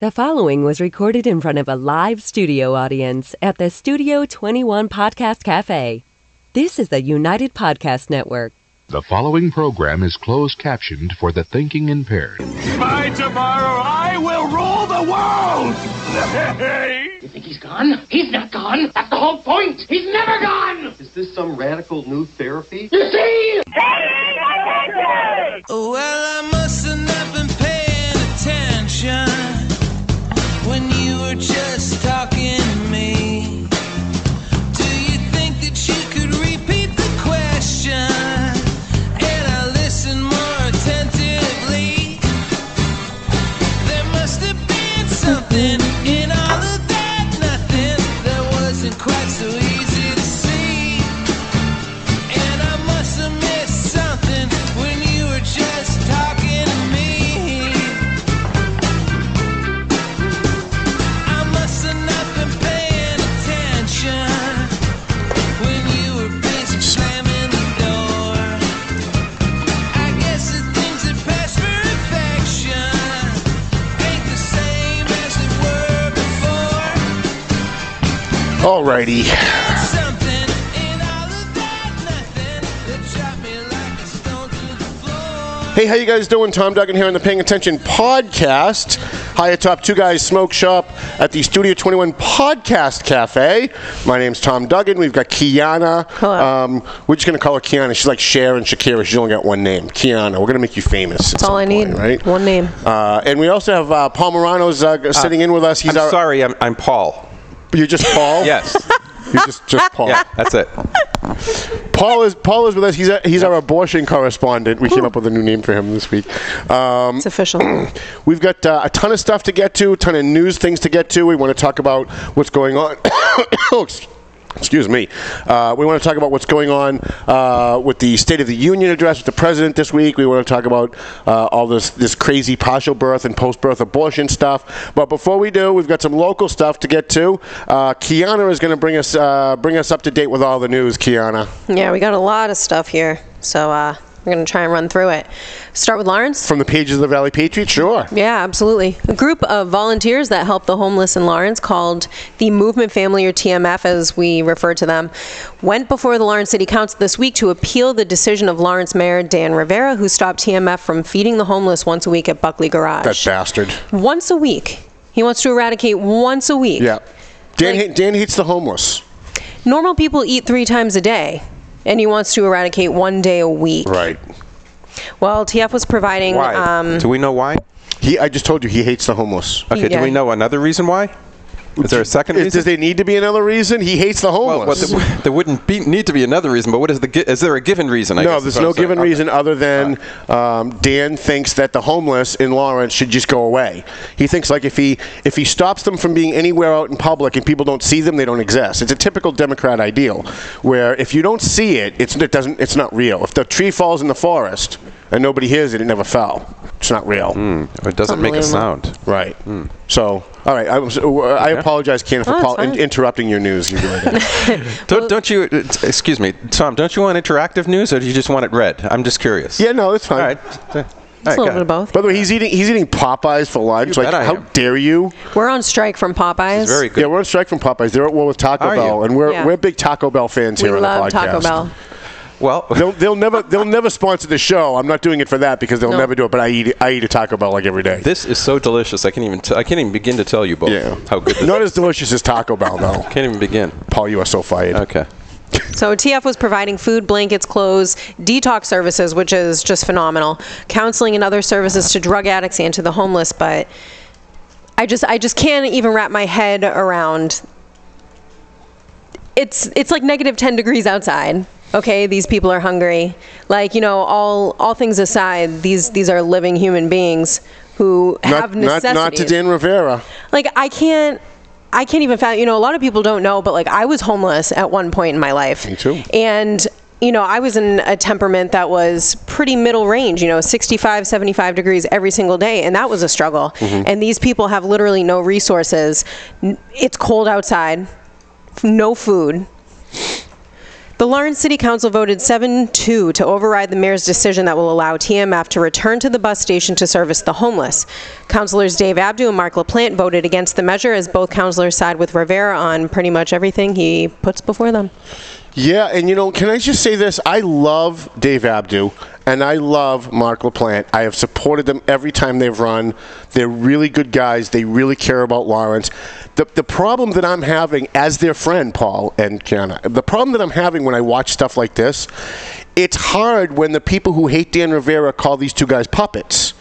The following was recorded in front of a live studio audience at the Studio 21 Podcast Cafe. This is the United Podcast Network. The following program is closed captioned for the thinking impaired. By tomorrow, I will rule the world! You think he's gone? He's not gone. That's the whole point. He's never gone! Is this some radical new therapy? You see? Well, I must have not been paying attention when you were just talking to me. Do you think that you could repeat the question? And I listened more attentively. There must have been something in all of that nothing that wasn't quite so easy to see. And I must have missed something when you were just talking to me. I must have not been paying attention when you were busy slamming the door. I guess the things that pass for affection ain't the same as they were before. Alrighty. Something in all of that nothing that dropped me like a stone to the floor. Hey, how you guys doing? Tom Duggan here on the Paying Attention podcast. High atop Two Guys Smoke Shop at the Studio 21 Podcast Cafe. My name's Tom Duggan. We've got Quianna. Hello. We're just going to call her Quianna. She's like Cher and Shakira. She's only got one name. Quianna. We're going to make you famous. That's all I need. Right? One name. And we also have Paul Murano's sitting in with us. He's I'm sorry, I'm Paul. You're just Paul? Yes. You're just Paul. Yeah, that's it. Paul is with us. He's our abortion correspondent. We came up with a new name for him this week. It's official. We've got a ton of stuff to get to, a ton of news things to get to. We want to talk about what's going on. Excuse me. We want to talk about what's going on with the State of the Union address with the president this week. We want to talk about all this crazy partial birth and post-birth abortion stuff. But before we do, we've got some local stuff to get to. Quianna is going to bring us up to date with all the news. Quianna. Yeah, we got a lot of stuff here, so we're going to try and run through it. Start with Lawrence. From the pages of the Valley Patriot? Sure. Yeah, absolutely. A group of volunteers that help the homeless in Lawrence, called the Movement Family, or TMF as we refer to them, went before the Lawrence City Council this week to appeal the decision of Lawrence Mayor Rivera, who stopped TMF from feeding the homeless once a week at Buckley Garage. That bastard. Once a week. He wants to eradicate once a week. Yeah. Dan hates the homeless. Normal people eat 3 times a day, and he wants to eradicate 1 day a week. Right. Well, TF was providing... Why? Do we know why? I just told you he hates the homeless. Okay, do we know another reason why? Is there a second reason? Does there need to be another reason? He hates the homeless. Well, there wouldn't need to be another reason, but what is is there a given reason? No, there's no given reason other than Dan thinks that the homeless in Lawrence should just go away. He thinks like if he stops them from being anywhere out in public and people don't see them, they don't exist. It's a typical Democrat ideal, where if you don't see it, it's not real. If the tree falls in the forest and nobody hears it, it never fell. It's not real. It doesn't make a sound. Right. So, all right. I apologize, Ken, for interrupting your news. You don't you? Excuse me, Tom. Don't you want interactive news, or do you just want it read? I'm just curious. Yeah, no, it's fine. All right. It's a little bit of both. By the way, he's eating Popeyes for lunch. Like, how dare you? We're on strike from Popeyes. It's very good. Yeah, we're on strike from Popeyes. They're at war with Taco Bell, and we're big Taco Bell fans here on the podcast. We love Taco Bell. Well, they'll never sponsor the show. I'm not doing it for that because they'll never do it. But I eat a Taco Bell like every day. This is so delicious. I can't even begin to tell you both how good. This Not is. as delicious as Taco Bell, though. Can't even begin. Paul, you are so fired. Okay. So TF was providing food, blankets, clothes, detox services, which is just phenomenal, counseling and other services to drug addicts and to the homeless. But I just can't even wrap my head around. It's like negative 10 degrees outside. Okay, these people are hungry. Like, all things aside, these are living human beings who have necessities. Not to Dan Rivera. Like, I can't even fathom, a lot of people don't know, but like I was homeless at one point in my life. Me too. And, I was in a temperament that was pretty middle range, 65, 75 degrees every single day. And that was a struggle. Mm-hmm. And these people have literally no resources. It's cold outside, no food. The Lawrence City Council voted 7-2 to override the mayor's decision that will allow TMF to return to the bus station to service the homeless. Councilors Dave Abdu and Mark LaPlante voted against the measure, as both councilors side with Rivera on pretty much everything he puts before them. Yeah, and can I just say this? I love Dave Abdu, and I love Mark LaPlante. I have supported them every time they've run. They're really good guys. They really care about Lawrence. The problem that I'm having as their friend, Paul and Quianna, the problem that I'm having when I watch stuff like this, it's hard when the people who hate Dan Rivera call these two guys puppets.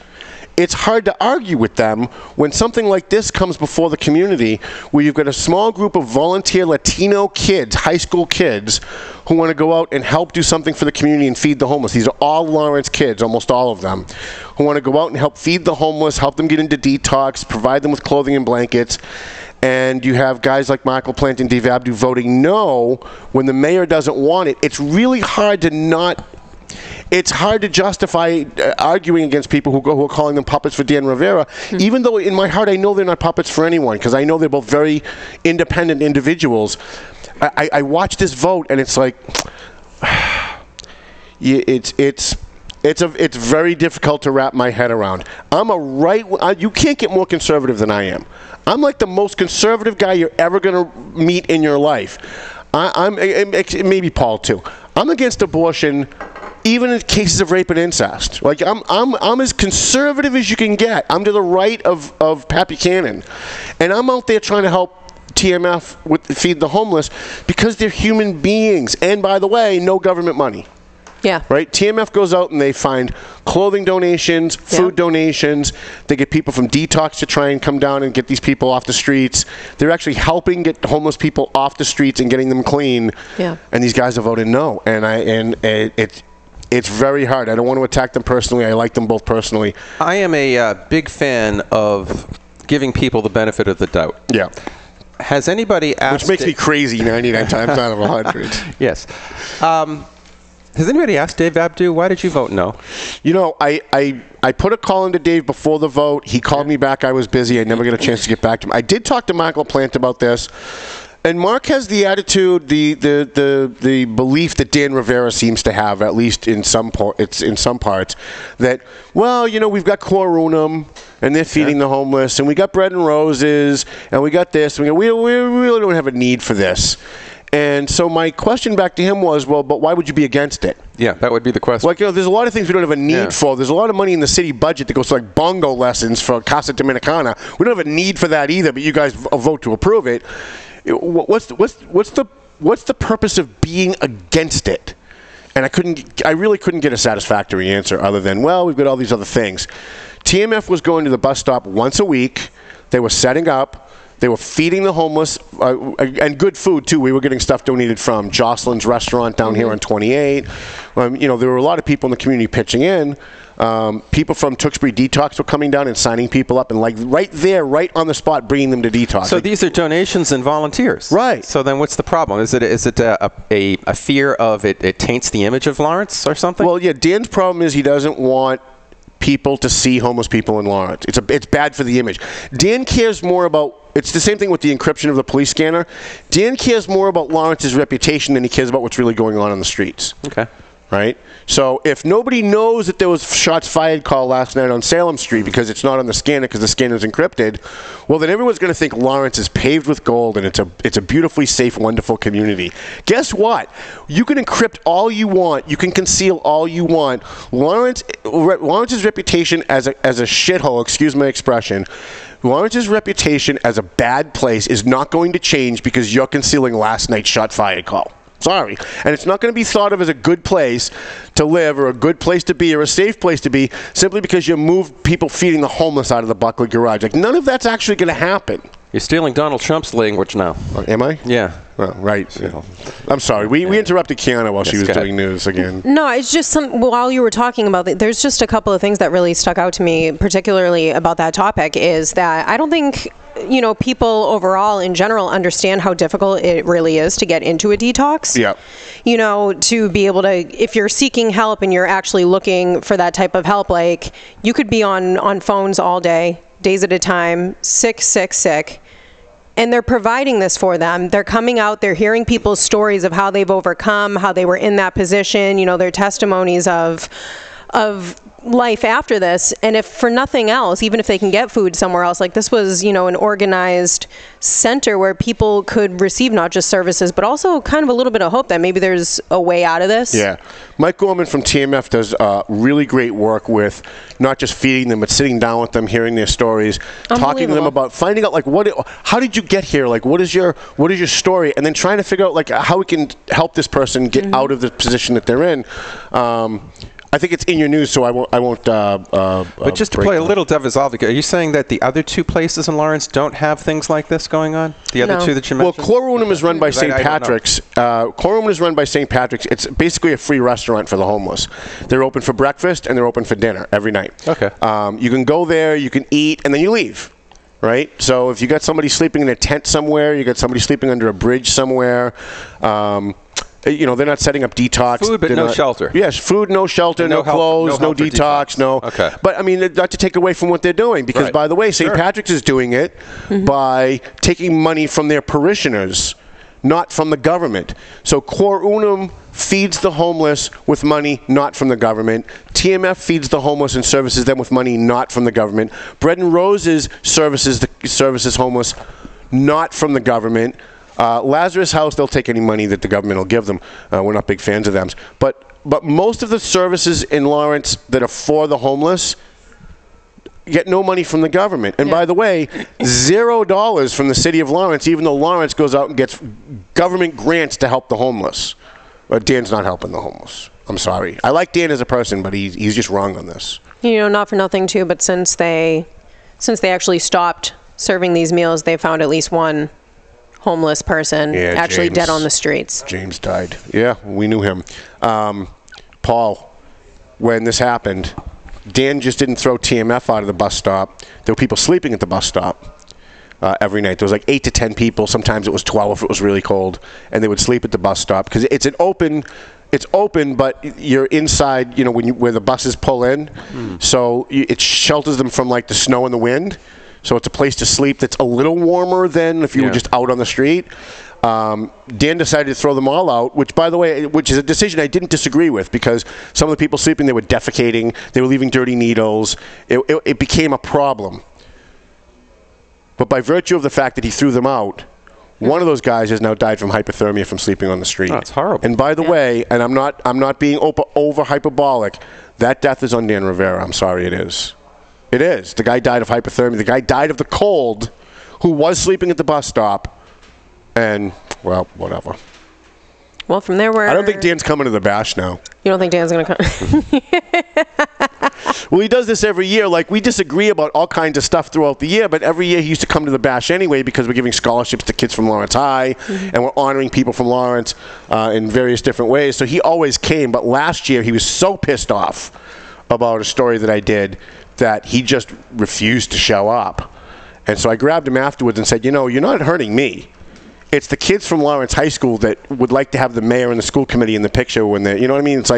It's hard to argue with them when something like this comes before the community, where you've got a small group of volunteer Latino kids, high school kids, who want to go out and help do something for the community and feed the homeless. These are all Lawrence kids, almost all of them, who want to go out and help feed the homeless, help them get into detox, provide them with clothing and blankets. And you have guys like Mark LaPlante and Dave Abdu voting no when the mayor doesn't want it. It's really hard to It's hard to justify arguing against people who are calling them puppets for Dan Rivera, even though in my heart I know they're not puppets for anyone, because I know they're both very independent individuals. I watch this vote and it's like, it's very difficult to wrap my head around. You can't get more conservative than I am. I'm like the most conservative guy you're ever going to meet in your life. I'm maybe Paul too. I'm against abortion, even in cases of rape and incest. Like I'm as conservative as you can get. I'm to the right of Pat Buchanan, and I'm out there trying to help TMF with feed the homeless because they're human beings. And by the way, no government money. Yeah. Right? TMF goes out and they find clothing donations, food donations. They get people from detox to try and come down and get these people off the streets. They're actually helping get homeless people off the streets and getting them clean. Yeah. And these guys have voted no. And it's very hard. I don't want to attack them personally. I like them both personally. I am a big fan of giving people the benefit of the doubt. Yeah. Has anybody asked... Which makes me crazy 99 times out of 100. Yes. Has anybody asked Dave Abdu, why did you vote no? I put a call into Dave before the vote. He called me back. I was busy. I never got a chance to get back to him. I did talk to Mark LaPlante about this. And Mark has the attitude, the belief that Dan Rivera seems to have, at least in some parts, that, well, we've got Quorunum, and they're feeding the homeless, and we got Bread and Roses, and we got this, and we really don't have a need for this. And so my question back to him was, well, but why would you be against it? Yeah, that would be the question. Like, there's a lot of things we don't have a need for. There's a lot of money in the city budget that goes to like bongo lessons for Casa Dominicana. We don't have a need for that either, but you guys vote to approve it. What's the purpose of being against it? And I really couldn't get a satisfactory answer other than, well, we've got all these other things. TMF was going to the bus stop once a week. They were setting up. They were feeding the homeless, and good food, too. We were getting stuff donated from Jocelyn's restaurant down here on 28. There were a lot of people in the community pitching in. People from Tewksbury Detox were coming down and signing people up, and right on the spot, bringing them to detox. So these are donations and volunteers. Right. So then what's the problem? Is it a fear of it taints the image of Lawrence or something? Well, yeah, Dan's problem is he doesn't want people to see homeless people in Lawrence. It's bad for the image. Dan cares more about... It's the same thing with the encryption of the police scanner. Dan cares more about Lawrence's reputation than he cares about what's really going on the streets. Okay. Right? So if nobody knows that there was shots fired call last night on Salem Street because it's not on the scanner because the scanner's encrypted, well, then everyone's going to think Lawrence is paved with gold and it's a beautifully safe, wonderful community. Guess what? You can encrypt all you want. You can conceal all you want. Lawrence's reputation as a shithole, excuse my expression, Lawrence's reputation as a bad place is not going to change because you're concealing last night's shot fired call. Sorry. And it's not going to be thought of as a good place to live or a good place to be or a safe place to be simply because you moved people feeding the homeless out of the Buckley garage. Like, none of that's actually going to happen. You're stealing Donald Trump's language now. Am I? Yeah. Oh, right. Yeah. I'm sorry. We interrupted Quianna while she was doing news again. No, it's just while you were talking about it, there's just a couple of things that really stuck out to me, particularly about that topic, is that I don't think, people overall in general understand how difficult it really is to get into a detox. Yeah. To be able to, if you're seeking help and you're actually looking for that type of help, like you could be on phones all day, days at a time, sick, and they're providing this for them. They're coming out, they're hearing people's stories of how they've overcome, how they were in that position, their testimonies of life after this. And if for nothing else, even if they can get food somewhere else, like this was, an organized center where people could receive not just services, but also kind of a little bit of hope that maybe there's a way out of this. Yeah. Mike Gorman from TMF does really great work with not just feeding them, but sitting down with them, hearing their stories, talking to them about finding out, how did you get here? Like, what is your story? And then trying to figure out, how we can help this person get out of the position that they're in. I think it's in your news, so I won't. But just to play a little devil's advocate, are you saying that the other two places in Lawrence don't have things like this going on? The other two that you mentioned? Well, Quorum is run by St. Patrick's. Quorum is run by St. Patrick's. It's basically a free restaurant for the homeless. They're open for breakfast and they're open for dinner every night. Okay. You can go there, you can eat, and then you leave. Right? So if you got somebody sleeping in a tent somewhere, you got somebody sleeping under a bridge somewhere. They're not setting up detox. Food, but no shelter. Yes, food, no shelter, no clothes, no detox, no. Okay. But, not to take away from what they're doing, because, by the way, St. Patrick's is doing it by taking money from their parishioners, not from the government. So Quorum feeds the homeless with money not from the government. TMF feeds the homeless and services them with money not from the government. Bread and Roses services homeless not from the government. Lazarus House, they'll take any money that the government will give them. We're not big fans of them. But most of the services in Lawrence that are for the homeless get no money from the government. And by the way, $0 from the city of Lawrence, even though Lawrence goes out and gets government grants to help the homeless. Dan's not helping the homeless. I'm sorry. I like Dan as a person, but he's just wrong on this. Not for nothing too, but since they actually stopped serving these meals, they found at least one homeless person actually dead on the streets. James died. Yeah, we knew him. Paul, when this happened, Dan just didn't throw TMF out of the bus stop. There were people sleeping at the bus stop every night. There was 8 to 10 people. Sometimes it was 12 if it was really cold. And they would sleep at the bus stop because it's open, but you're inside, where the buses pull in. So it shelters them from the snow and the wind. So it's a place to sleep that's a little warmer than if you were just out on the street. Dan decided to throw them all out, which is a decision I didn't disagree with, because some of the people sleeping there were defecating, they were leaving dirty needles. It became a problem. But by virtue of the fact that he threw them out, one of those guys has now died from hypothermia from sleeping on the street. Oh, that's horrible. And by the way, and I'm not being over hyperbolic, that death is on Dan Rivera. I'm sorry, it is. It is. The guy died of hypothermia. The guy died of the cold, who was sleeping at the bus stop. And, well, whatever. Well, from there, I don't think Dan's coming to the bash now. You don't think Dan's going to come? Well, he does this every year. We disagree about all kinds of stuff throughout the year, but every year he used to come to the bash anyway, because we're giving scholarships to kids from Lawrence High, and we're honoring people from Lawrence in various different ways. So he always came. But last year he was so pissed off about a story that I did that he just refused to show up. And so I grabbed him afterwards and said, you're not hurting me. It's the kids from Lawrence High School that would like to have the mayor and the school committee in the picture when they, you know what I mean? It's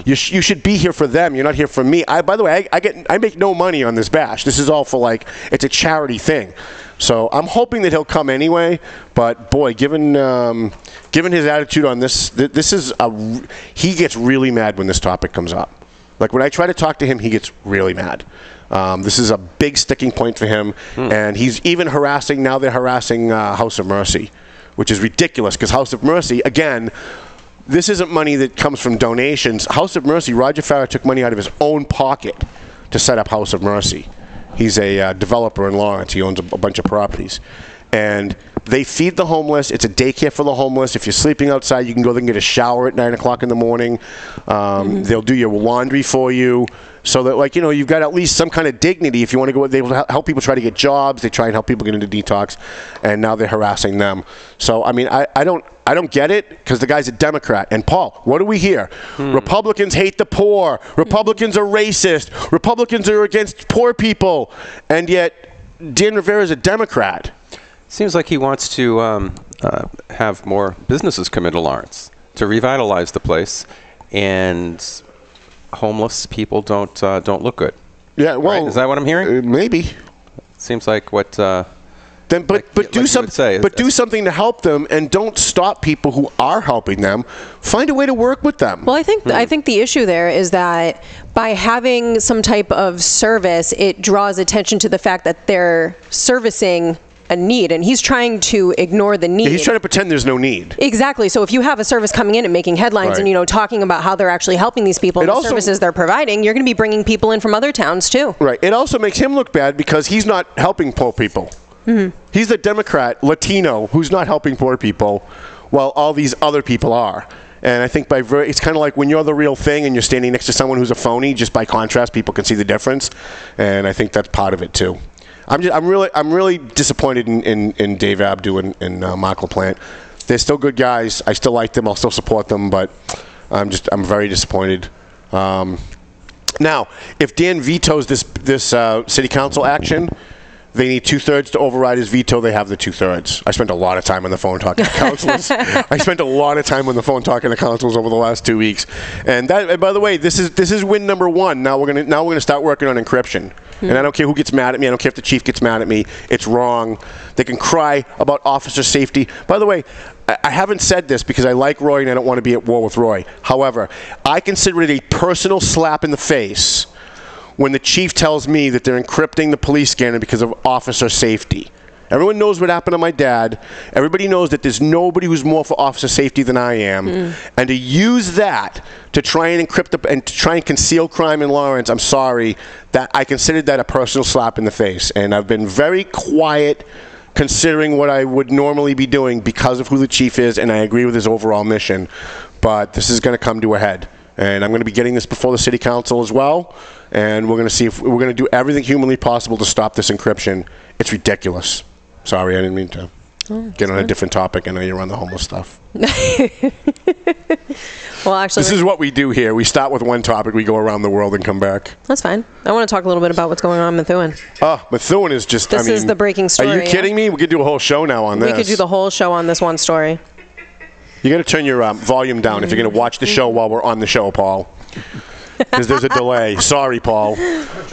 you should be here for them. You're not here for me. By the way, I make no money on this bash. This is all for it's a charity thing. So I'm hoping that he'll come anyway. But boy, given his attitude on this is he gets really mad when this topic comes up. When I try to talk to him, he gets really mad. This is a big sticking point for him. And he's even harassing, now they're harassing House of Mercy, which is ridiculous, because House of Mercy, again, this isn't money that comes from donations. House of Mercy, Roger Farah took money out of his own pocket to set up House of Mercy. He's a developer in Lawrence. He owns a bunch of properties. And they feed the homeless. It's a daycare for the homeless. If you're sleeping outside, you can go there and get a shower at 9 o'clock in the morning. They'll do your laundry for you. So that, you've got at least some kind of dignity. If you want to go, they will help people try to get jobs. They try and help people get into detox. And now they're harassing them. So, I don't get it, because the guy's a Democrat. And Paul, what do we hear? Republicans hate the poor. Republicans are racist. Republicans are against poor people. And yet, Dan Rivera is a Democrat. Seems like he wants to have more businesses come into Lawrence to revitalize the place, and homeless people don't look good. Yeah, well, right? Is that what I'm hearing? Maybe. Seems like what Then, but do something to help them, and don't stop people who are helping them. Find a way to work with them. Well, I think the issue there is that by having some type of service, it draws attention to the fact that they're servicing a need, and he's trying to ignore the need. Yeah, he's trying to pretend there's no need. Exactly. So if you have a service coming in and making headlines, Right. and talking about how they're actually helping these people and the services they're providing, you're going to be bringing people in from other towns too. Right. It also makes him look bad because he's not helping poor people. Mm-hmm. He's the Democrat, Latino, who's not helping poor people, while all these other people are. And I think it's kind of like when you're the real thing and you're standing next to someone who's a phony. Just by contrast, people can see the difference, and I think that's part of it too. I'm really disappointed in Dave Abdu and Mark LaPlante. They're still good guys. I still like them. I'll still support them, but I'm very disappointed. Now, if Dan vetoes this city council action, they need 2/3 to override his veto. They have the 2/3. I spent a lot of time on the phone talking to councilors. I spent a lot of time on the phone talking to councilors over the last 2 weeks. And by the way, this is win number 1. Now we're gonna start working on encryption. And I don't care who gets mad at me. I don't care if the chief gets mad at me. It's wrong. They can cry about officer safety. By the way, I haven't said this because I like Roy and I don't want to be at war with Roy. However, I consider it a personal slap in the face when the chief tells me that they're encrypting the police scanner because of officer safety. Everyone knows what happened to my dad. Everybody knows that there's nobody who's more for officer safety than I am. And to use that to try and encrypt and to try and conceal crime in Lawrence, I'm sorry, that I considered that a personal slap in the face. And I've been very quiet considering what I would normally be doing because of who the chief is, and I agree with his overall mission. But this is going to come to a head. And I'm going to be getting this before the city council as well. And we're going to see if we're going to do everything humanly possible to stop this encryption. It's ridiculous. Sorry, I didn't mean to get on a different topic. I know you're on the homeless stuff. Well, actually, this is what we do here. We start with one topic, we go around the world and come back. That's fine. I want to talk a little bit about what's going on in Methuen. Oh, Methuen is just, This is the breaking story. Are you kidding me? We could do a whole show now on this. We could do the whole show on this one story. You got to turn your volume down if you're going to watch the show while we're on the show, Paul. Because there's a delay. Sorry, Paul.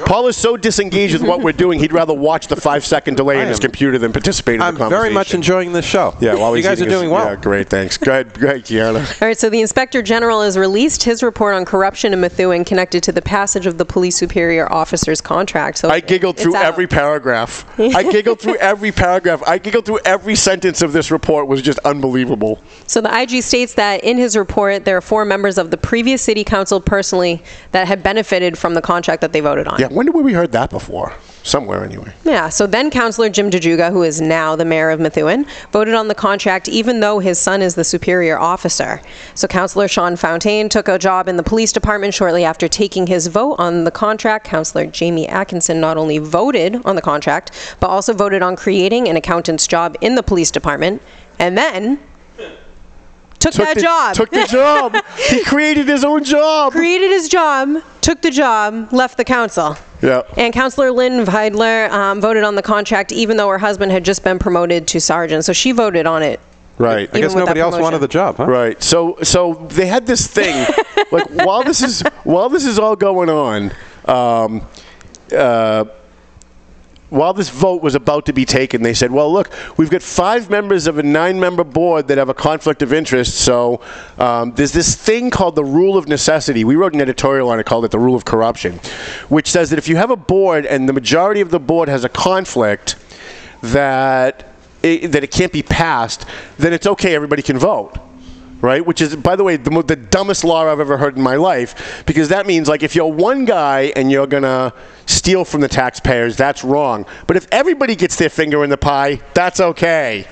Paul is so disengaged with what we're doing, he'd rather watch the 5-second delay in his computer than participate in the conversation. I'm very much enjoying this show. Yeah, while you guys are doing well. Yeah, great, thanks. Go ahead, Quianna. All right, so the Inspector General has released his report on corruption in Methuen connected to the passage of the police superior officer's contract. So I giggled through every paragraph. I giggled through every paragraph. I giggled through every sentence of this report. Was just unbelievable. So the IG states that in his report, there are 4 members of the previous city council personally that had benefited from the contract that they voted on. Yeah, when did we heard that before? Somewhere, anyway. Yeah, so then Councillor Jim DeJuga, who is now the mayor of Methuen, voted on the contract even though his son is the superior officer. So Councillor Sean Fontaine took a job in the police department shortly after taking his vote on the contract. Councillor Jamie Atkinson not only voted on the contract, but also voted on creating an accountant's job in the police department, and then took that job. Took the job. He created his own job. Created his job, took the job, left the council. Yeah. And Councillor Lynn Veidler voted on the contract even though her husband had just been promoted to sergeant. So she voted on it. Right. I guess nobody else wanted the job, huh? Right. So they had this thing, like while this is all going on, while this vote was about to be taken, they said, well, look, we've got 5 members of a 9-member board that have a conflict of interest, so there's this thing called the rule of necessity. We wrote an editorial on it, called it the rule of corruption, which says that if you have a board and the majority of the board has a conflict that it can't be passed, then it's okay, everybody can vote. Right, which is, by the way, the dumbest law I've ever heard in my life, because that means, like, if you're one guy and you're gonna steal from the taxpayers, that's wrong. But if everybody gets their finger in the pie, that's okay.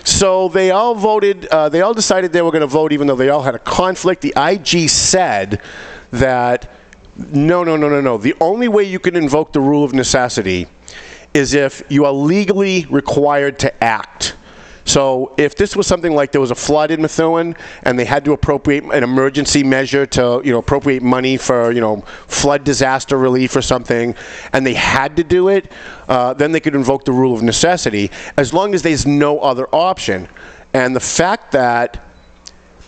So they all voted. They all decided they were going to vote, even though they all had a conflict. The IG said that no. The only way you can invoke the rule of necessity is if you are legally required to act. So if this was something like there was a flood in Methuen and they had to appropriate an emergency measure to, appropriate money for, flood disaster relief or something, and they had to do it, then they could invoke the rule of necessity as long as there's no other option. And the fact that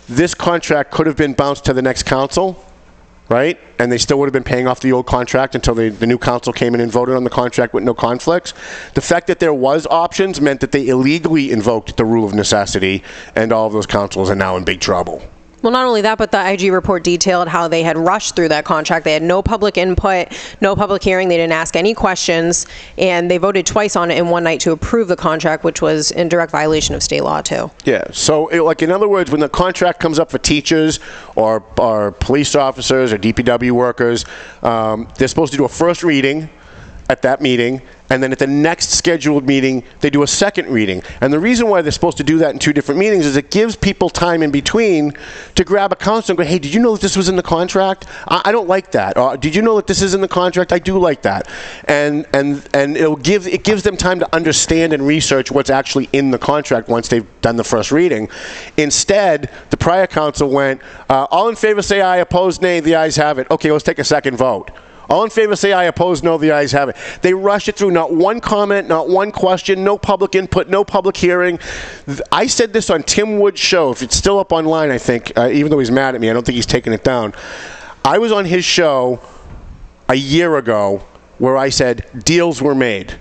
this contract could have been bounced to the next council, right? And they still would have been paying off the old contract until the new council came in and voted on the contract with no conflicts. The fact that there was options meant that they illegally invoked the rule of necessity, and all of those councils are now in big trouble. Well, not only that, but the IG report detailed how they had rushed through that contract. They had no public input, no public hearing. They didn't ask any questions, and they voted twice on it in one night to approve the contract, which was in direct violation of state law, too. Yeah, so like in other words, when the contract comes up for teachers or police officers or DPW workers, they're supposed to do a first reading at that meeting, and then at the next scheduled meeting, they do a second reading. And the reason why they're supposed to do that in two different meetings is it gives people time in between to grab a counsel and go, hey, did you know that this was in the contract? I don't like that. Or, did you know that this is in the contract? I do like that. And it gives them time to understand and research what's actually in the contract once they've done the first reading. Instead, the prior council went, all in favor say aye, opposed nay, the ayes have it. Okay, let's take a second vote. All in favor say aye, opposed no, the ayes have it. They rush it through, not one comment, not one question, no public input, no public hearing. I said this on Tim Wood's show. If it's still up online, I think, even though he's mad at me, I don't think he's taken it down. I was on his show a year ago where I said deals were made.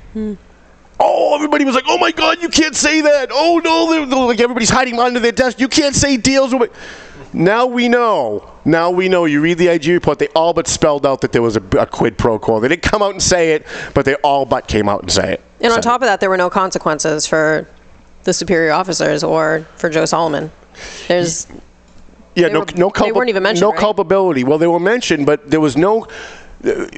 Oh, everybody was like, oh my God, you can't say that. Oh no, like everybody's hiding under their desk. You can't say deals were made. Now we know. You read the IG report, they all but spelled out that there was a quid pro quo. They didn't come out and say it, but they all but came out and say it. And on top of that, there were no consequences for the superior officers or for Joe Solomon. They weren't even mentioned, no right? culpability. Well, they were mentioned, but there was no...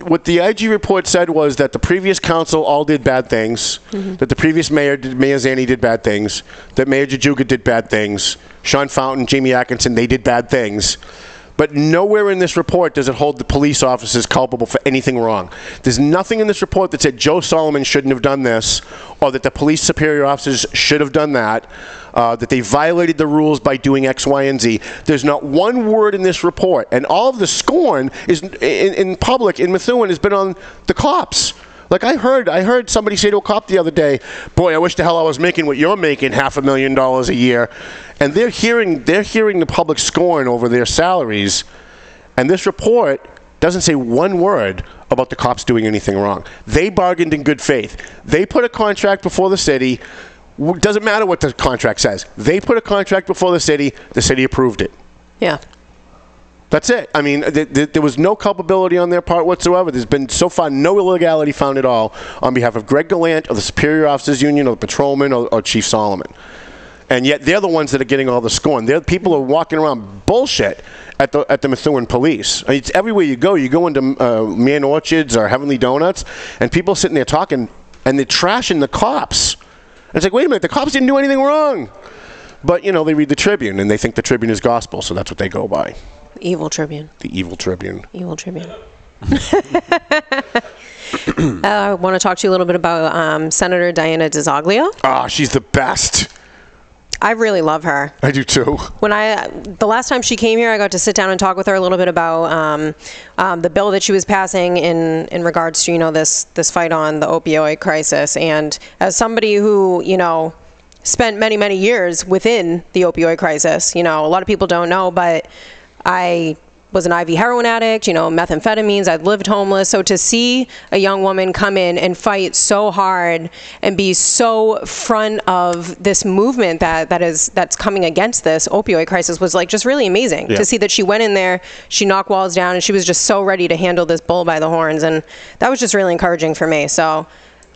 What the IG report said was that the previous council all did bad things, that the previous Mayor Zanni did bad things, that Mayor Jajuga did bad things, Sean Fountain, Jamie Atkinson, they did bad things. But nowhere in this report does it hold the police officers culpable for anything wrong. There's nothing in this report that said Joe Solomon shouldn't have done this, or that the police superior officers should have done that, that they violated the rules by doing X, Y, and Z. There's not one word in this report. And all of the scorn is in public in Methuen has been on the cops. Like I heard somebody say to a cop the other day, boy, I wish the hell I was making what you're making, $500,000 a year. And they're hearing the public scorn over their salaries. And this report doesn't say one word about the cops doing anything wrong. They bargained in good faith. They put a contract before the city. Doesn't matter what the contract says. They put a contract before the city approved it. Yeah. That's it. I mean, there was no culpability on their part whatsoever. There's been so far no illegality found at all on behalf of Greg Gallant or the Superior Officers Union or the Patrolman or Chief Solomon. And yet they're the ones that are getting all the scorn. People are walking around bullshit at the Methuen Police. I mean, it's everywhere you go. You go into Man Orchards or Heavenly Donuts, and people sitting there talking, and they're trashing the cops. And it's like, wait a minute, the cops didn't do anything wrong. But, they read the Tribune, and they think the Tribune is gospel, so that's what they go by. Evil Tribune. The Evil Tribune. Evil Tribune. I want to talk to you a little bit about Senator Diana DiZoglio. Ah, she's the best. I really love her. I do too. The last time she came here, I got to sit down and talk with her a little bit about the bill that she was passing in regards to this fight on the opioid crisis. And as somebody who spent many years within the opioid crisis, a lot of people don't know, but I was an IV heroin addict, methamphetamines. I'd lived homeless. So to see a young woman come in and fight so hard and be so front of this movement that's coming against this opioid crisis was just really amazing. Yeah. To see that she went in there, she knocked walls down, and she was just so ready to handle this bull by the horns. And that was just really encouraging for me. So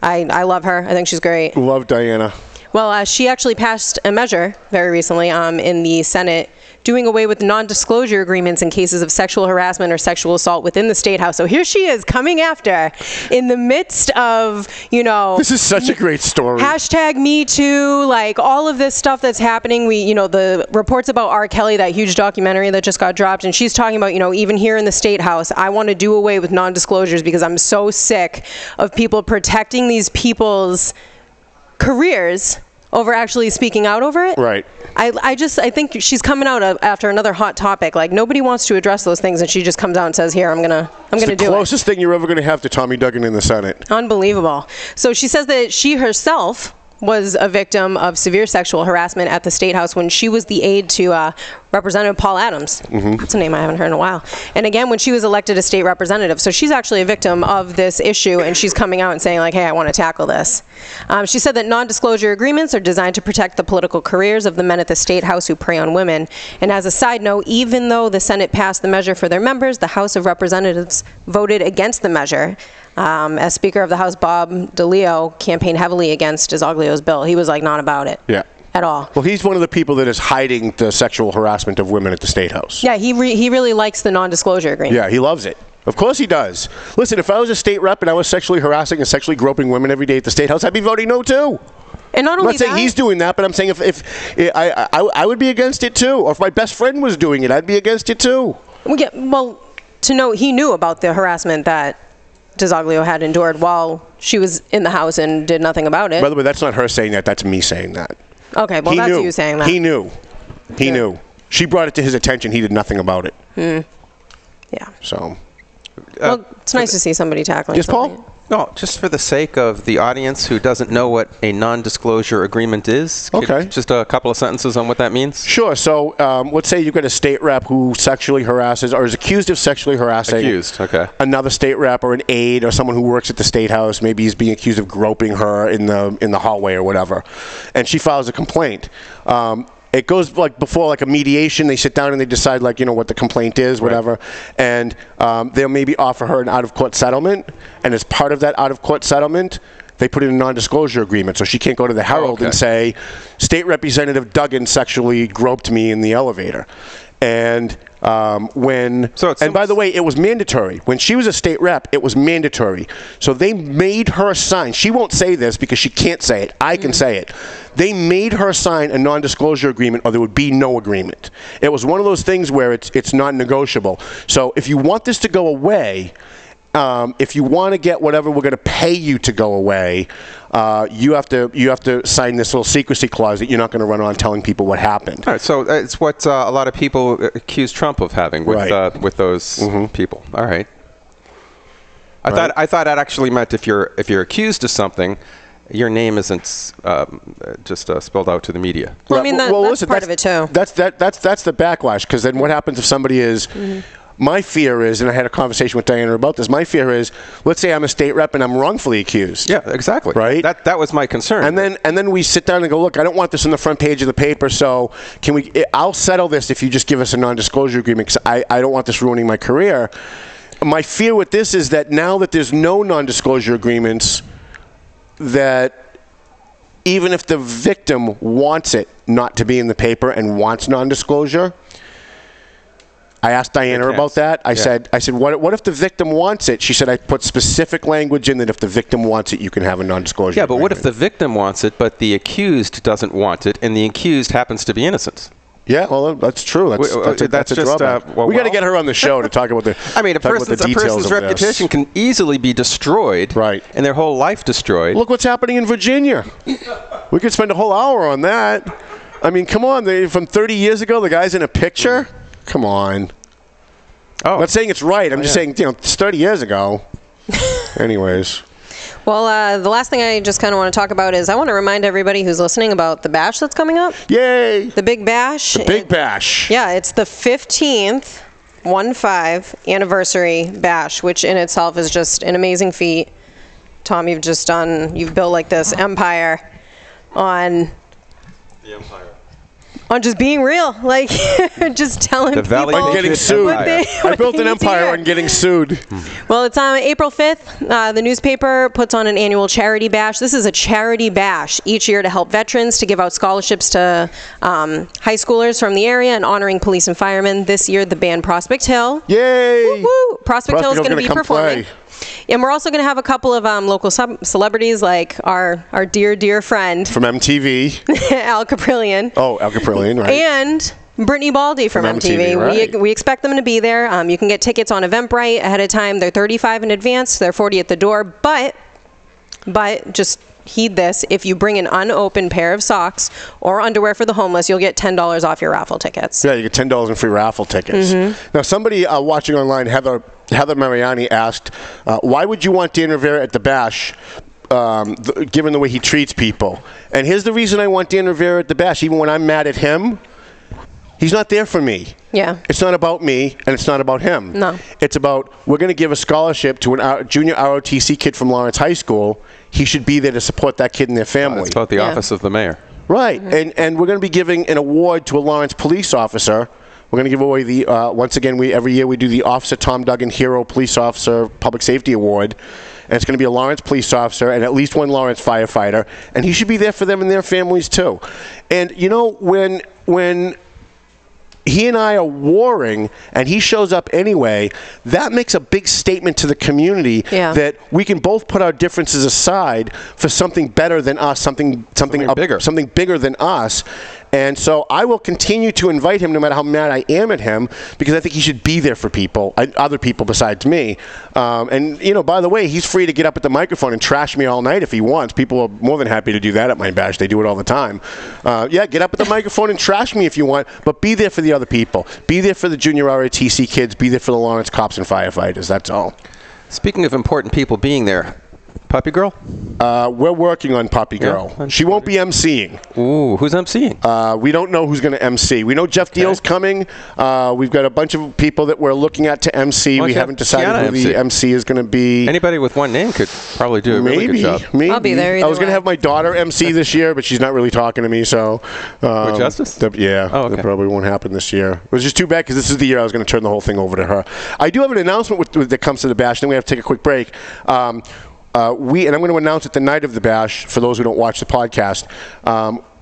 I love her. I think she's great. Love Diana. Well, she actually passed a measure very recently in the Senate doing away with non-disclosure agreements in cases of sexual harassment or sexual assault within the State House. So here she is coming after in the midst of, This is such a great story. #MeToo, all of this stuff that's happening. The reports about R. Kelly, that huge documentary that just got dropped, and she's talking about, even here in the State House, I want to do away with non-disclosures because I'm so sick of people protecting these people's careers over actually speaking out over it. Right. I think she's coming out after another hot topic. Nobody wants to address those things, and she just comes out and says, "Here, I'm gonna do it." The closest thing you're ever going to have to Tommy Duggan in the Senate. Unbelievable. So she says that she herself was a victim of severe sexual harassment at the State House when she was the aide to Representative Paul Adams. That's a name I haven't heard in a while. And again, when she was elected a state representative. So she's actually a victim of this issue, and she's coming out and saying, like, hey, I want to tackle this. She said that non-disclosure agreements are designed to protect the political careers of the men at the State House who prey on women. And as a side note, even though the Senate passed the measure for their members, the House of Representatives voted against the measure. As Speaker of the House, Bob DeLeo campaigned heavily against DeZoglio's bill. He was like not about it. Yeah. At all. Well, he's one of the people that is hiding the sexual harassment of women at the State House. Yeah, he really likes the non-disclosure agreement. Yeah, he loves it. Of course he does. Listen, if I was a state rep and I was sexually harassing and sexually groping women every day at the State House, I'd be voting no too. And not I'm only not saying he's doing that, but I'm saying if I would be against it too. Or if my best friend was doing it, I'd be against it too. Well, to know he knew about the harassment that DeZoglio had endured while she was in the House and did nothing about it. By the way, that's not her saying that. That's me saying that. Okay, well, that's you saying that. He knew. He knew. She brought it to his attention. He did nothing about it. Yeah. So. Well, it's nice to see somebody tackling Yes, something. Paul? No, just for the sake of the audience who doesn't know what a non-disclosure agreement is. Okay. Just a couple of sentences on what that means. Sure. So let's say you've got a state rep who sexually harasses or is accused of sexually harassing another state rep or an aide or someone who works at the State House. Maybe he's being accused of groping her in the hallway or whatever. And she files a complaint. It goes like before like a mediation. They sit down and they decide like, you know, what the complaint is, whatever. And they'll maybe offer her an out-of-court settlement. And as part of that out-of-court settlement, they put in a non-disclosure agreement. So she can't go to the Herald and say, State Representative Duggan sexually groped me in the elevator. And and by the way, it was mandatory. When she was a state rep, it was mandatory. So they made her sign. She won't say this because she can't say it. I can say it. They made her sign a non-disclosure agreement or there would be no agreement. It was one of those things where it's non-negotiable. So if you want this to go away, if you want to get whatever we're going to pay you to go away, you have to sign this little secrecy clause that you're not going to run around telling people what happened. All right, so it's what a lot of people accuse Trump of having with those people. All right. I thought that actually meant if you're accused of something, your name isn't just spelled out to the media. Well, I mean, that's part of it too. That's the backlash, because then what happens if somebody is. My fear is, and I had a conversation with Diana about this, my fear is, let's say I'm a state rep and I'm wrongfully accused. Yeah, exactly. Right? That was my concern. And then we sit down and go, look, I don't want this on the front page of the paper, so I'll settle this if you just give us a non-disclosure agreement, because I don't want this ruining my career. My fear with this is that now that there's no non-disclosure agreements, that even if the victim wants it not to be in the paper and wants non-disclosure, I asked Diana about that. I said, what if the victim wants it? She said, I put specific language in that if the victim wants it, you can have a non-disclosure agreement. But what if the victim wants it, but the accused doesn't want it, and the accused happens to be innocent? Yeah, well, that's true. That's a drawback. We got to get her on the show to talk about the. I mean, a person's reputation can easily be destroyed, and their whole life destroyed. Look what's happening in Virginia. We could spend a whole hour on that. I mean, come on. From 30 years ago, the guy's in a picture. Come on. I'm not saying it's right. I'm just saying, it's 30 years ago. Anyways. Well, the last thing I just kind of want to talk about is I want to remind everybody who's listening about the bash that's coming up. Yay! The Big Bash. The Big Bash. Yeah, it's the 15th 15 anniversary bash, which in itself is just an amazing feat. Tom, you've built like this empire on... The empire. On just being real, like just telling the Valley people getting sued. I built an empire on getting sued. Well, it's on April 5th. The newspaper puts on an annual charity bash. This is a charity bash each year to help veterans, to give out scholarships to high schoolers from the area, and honoring police and firemen. This year, the band Prospect Hill. Yay! Woo-woo. Prospect Hill is going to be performing. Play. And we're also going to have a couple of local celebrities, like our dear friend from MTV, Al Caprillion. Oh, Al Caprillion, right? And Brittany Baldy from MTV. Right. We expect them to be there. You can get tickets on Eventbrite ahead of time. They're $35 in advance. They're $40 at the door. But just heed this: if you bring an unopened pair of socks or underwear for the homeless, you'll get $10 off your raffle tickets. Yeah, you get $10 in free raffle tickets. Now, somebody watching online, Heather Mariani asked, why would you want Dan Rivera at the bash, given the way he treats people? And here's the reason I want Dan Rivera at the bash. Even when I'm mad at him, he's not there for me. Yeah. It's not about me, and it's not about him. No. It's about, we're going to give a scholarship to a junior ROTC kid from Lawrence High School. He should be there to support that kid and their family. It's about the office of the mayor. Right. And we're going to be giving an award to a Lawrence police officer. We're going to give away the, once again, every year we do the Officer Tom Duggan Hero Police Officer Public Safety Award. And it's going to be a Lawrence police officer and at least one Lawrence firefighter. And he should be there for them and their families, too. And, you know, when he and I are warring and he shows up anyway, that makes a big statement to the community that we can both put our differences aside for something better than us, something bigger than us. And so I will continue to invite him no matter how mad I am at him, because I think he should be there for people, other people besides me. And, you know, by the way, he's free to get up at the microphone and trash me all night if he wants. People are more than happy to do that at my bash. They do it all the time. Yeah, get up at the microphone and trash me if you want, but be there for the other people. Be there for the junior ROTC kids. Be there for the Lawrence cops and firefighters. That's all. Speaking of important people being there, Puppy Girl? We're working on Puppy Girl. Yeah, she won't be emceeing. Ooh, who's emceeing? We don't know who's going to MC. We know Jeff Deal's coming. We've got a bunch of people that we're looking at to MC. We haven't decided who the MC is going to be. Anybody with one name could probably do a really good job. Maybe. I'll be there I was going to have my daughter MC this year, but she's not really talking to me. So, with Justice? That probably won't happen this year. It was just too bad because this is the year I was going to turn the whole thing over to her. I do have an announcement that comes to the bash. Then we have to take a quick break. And I'm going to announce it the night of the bash for those who don't watch the podcast.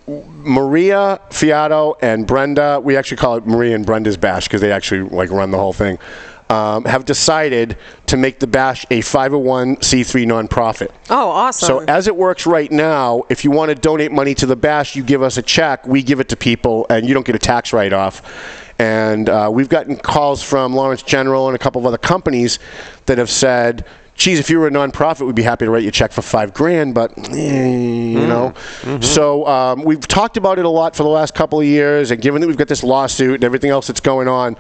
Maria Fiato and Brenda, we actually call it Maria and Brenda's bash because they actually run the whole thing, have decided to make the bash a 501c3 nonprofit. Oh, awesome. So as it works right now, if you want to donate money to the bash, you give us a check, we give it to people, and you don't get a tax write-off. And we've gotten calls from Lawrence General and a couple of other companies that have said, geez, if you were a nonprofit, we'd be happy to write you a check for $5,000, but you know. So we've talked about it a lot for the last couple of years, and given that we've got this lawsuit and everything else that's going on,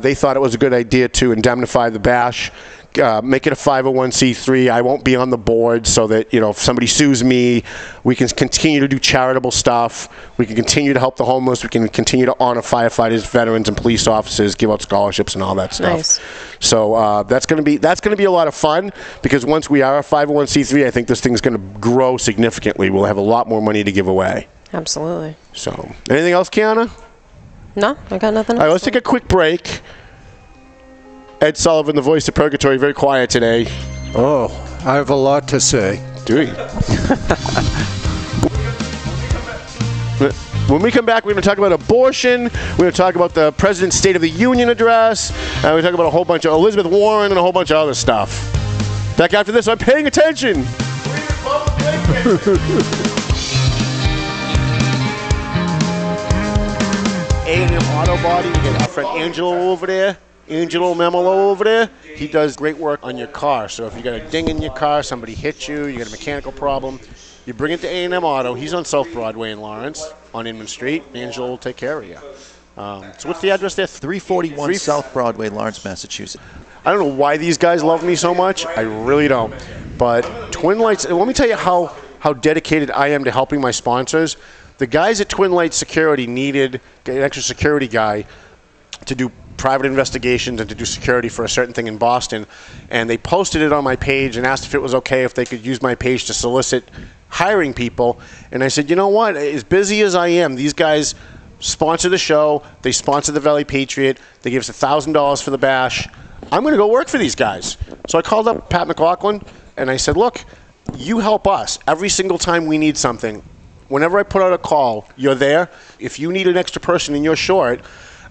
they thought it was a good idea to indemnify the bash. Make it a 501c3. I won't be on the board, so that, you know, if somebody sues me, we can continue to do charitable stuff. We can continue to help the homeless. We can continue to honor firefighters, veterans, and police officers, give out scholarships and all that stuff. Nice. So that's going to be a lot of fun, because once we are a 501c3, I think this thing's going to grow significantly. We'll have a lot more money to give away. Absolutely. So, anything else, Quianna? No, I got nothing else. All right, let's take a quick break. Ed Sullivan, the voice of Purgatory, very quiet today. Oh, I have a lot to say. Do you? When we come back, we're going to talk about abortion. We're going to talk about the President's State of the Union address. And we're going to talk about a whole bunch of Elizabeth Warren and a whole bunch of other stuff. Back after this, I'm paying attention. A&M Auto Body. We got our friend Angelo over there. Angelo Memolo over there. He does great work on your car. So if you got a ding in your car, somebody hit you, you got a mechanical problem, you bring it to A&M Auto. He's on South Broadway in Lawrence, on Inman Street. Angelo will take care of you. So what's the address there? 341 South Broadway, Lawrence, Massachusetts. I don't know why these guys love me so much. I really don't. But Twin Lights, let me tell you how dedicated I am to helping my sponsors. The guys at Twin Lights Security needed an extra security guy to do private investigations and to do security for a certain thing in Boston, and they posted it on my page and asked if it was okay if they could use my page to solicit hiring people. And I said, you know what, as busy as I am, these guys sponsor the show, they sponsor the Valley Patriot, they give us $1,000 for the bash. I'm going to go work for these guys. So I called up Pat McLaughlin and I said, look, you help us every single time we need something. Whenever I put out a call, you're there. If you need an extra person and you're short,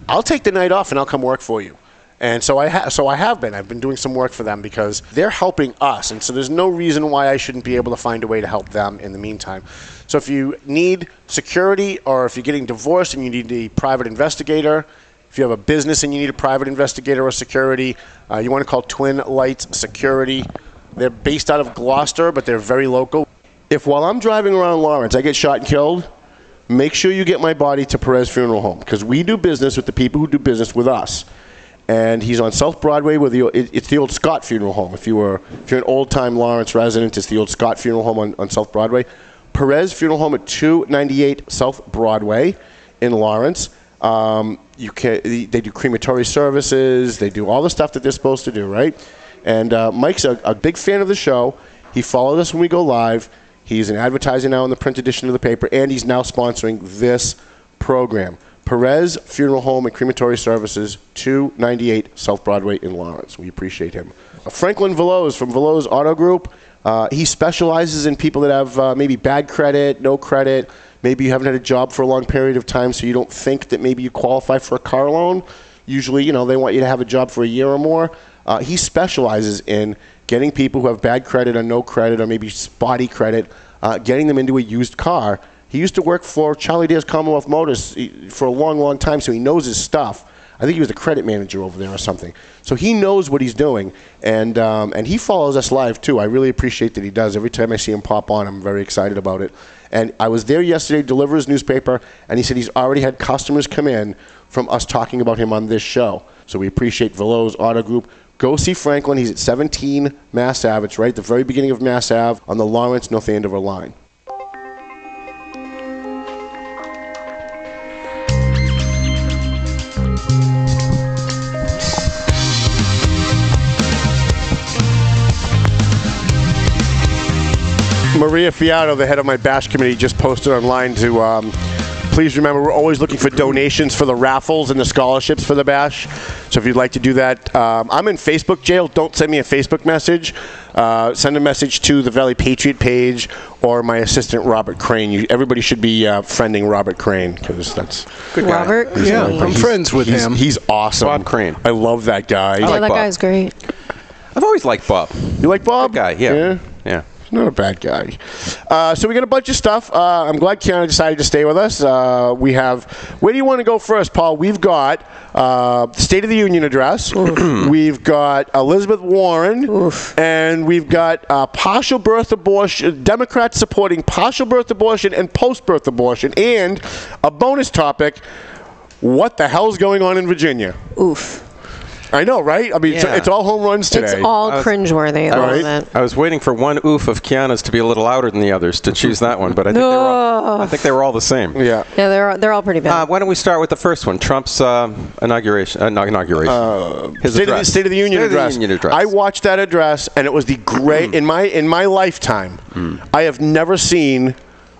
I'll take the night off and I'll come work for you. And so I have been. I've been doing some work for them because they're helping us. And so there's no reason why I shouldn't be able to find a way to help them in the meantime. So if you need security, or if you're getting divorced and you need a private investigator, if you have a business and you need a private investigator or security, you want to call Twin Lights Security. They're based out of Gloucester, but they're very local. If while I'm driving around Lawrence I get shot and killed, make sure you get my body to Perez Funeral Home, because we do business with the people who do business with us. And he's on South Broadway with it's the old Scott Funeral Home. If you're an old-time Lawrence resident, it's the old Scott Funeral Home on South Broadway. Perez Funeral Home at 298 South Broadway in Lawrence. They do crematory services. They do all the stuff that they're supposed to do, right? And Mike's a big fan of the show. He followed us when we go live. He's an advertiser now in the print edition of the paper, and he's now sponsoring this program. Perez Funeral Home and Crematory Services, 298 South Broadway in Lawrence. We appreciate him. Franklin Veloz from Veloz Auto Group. He specializes in people that have maybe bad credit, no credit. Maybe you haven't had a job for a long period of time, so you don't think that maybe you qualify for a car loan. Usually, they want you to have a job for a year or more. He specializes in getting people who have bad credit or no credit or maybe spotty credit, getting them into a used car. He used to work for Charlie Dare's Commonwealth Motors for a long, long time, so he knows his stuff. I think he was the credit manager over there or something. So he knows what he's doing, and he follows us live, too. I really appreciate that he does. Every time I see him pop on, I'm very excited about it. And I was there yesterday to deliver his newspaper, and he said he's already had customers come in from us talking about him on this show. So we appreciate Veloz Auto Group. Go see Franklin. He's at 17 Mass Ave. It's right at the very beginning of Mass Ave on the Lawrence North Andover line. Maria Fiato, the head of my BASH committee, just posted online to please remember we're always looking for donations for the raffles and the scholarships for the BASH. So if you'd like to do that, I'm in Facebook jail. Don't send me a Facebook message. Send a message to the Valley Patriot page or my assistant Robert Crane. Everybody should be friending Robert Crane because that's good guy. Robert Crane. Yeah, I'm friends with him. He's awesome. Bob Crane. I love that guy. Yeah, that guy's great. I've always liked Bob. You like Bob? Good guy. Yeah. He's not a bad guy. So we got a bunch of stuff. I'm glad Quianna decided to stay with us. We have, where do you want to go first, Paul? We've got State of the Union address. We've got Elizabeth Warren. And we've got partial birth abortion, Democrats supporting partial birth abortion and post-birth abortion. And a bonus topic, what the hell's going on in Virginia? I know, right? I mean, it's all home runs today. It's all cringeworthy. I was waiting for one oof of Quianna's to be a little louder than the others to choose that one, but I think they were all the same. Yeah, they're all pretty bad. Why don't we start with the first one? Trump's inauguration. His State of the Union address. I watched that address, and it was the great in my lifetime. I have never seen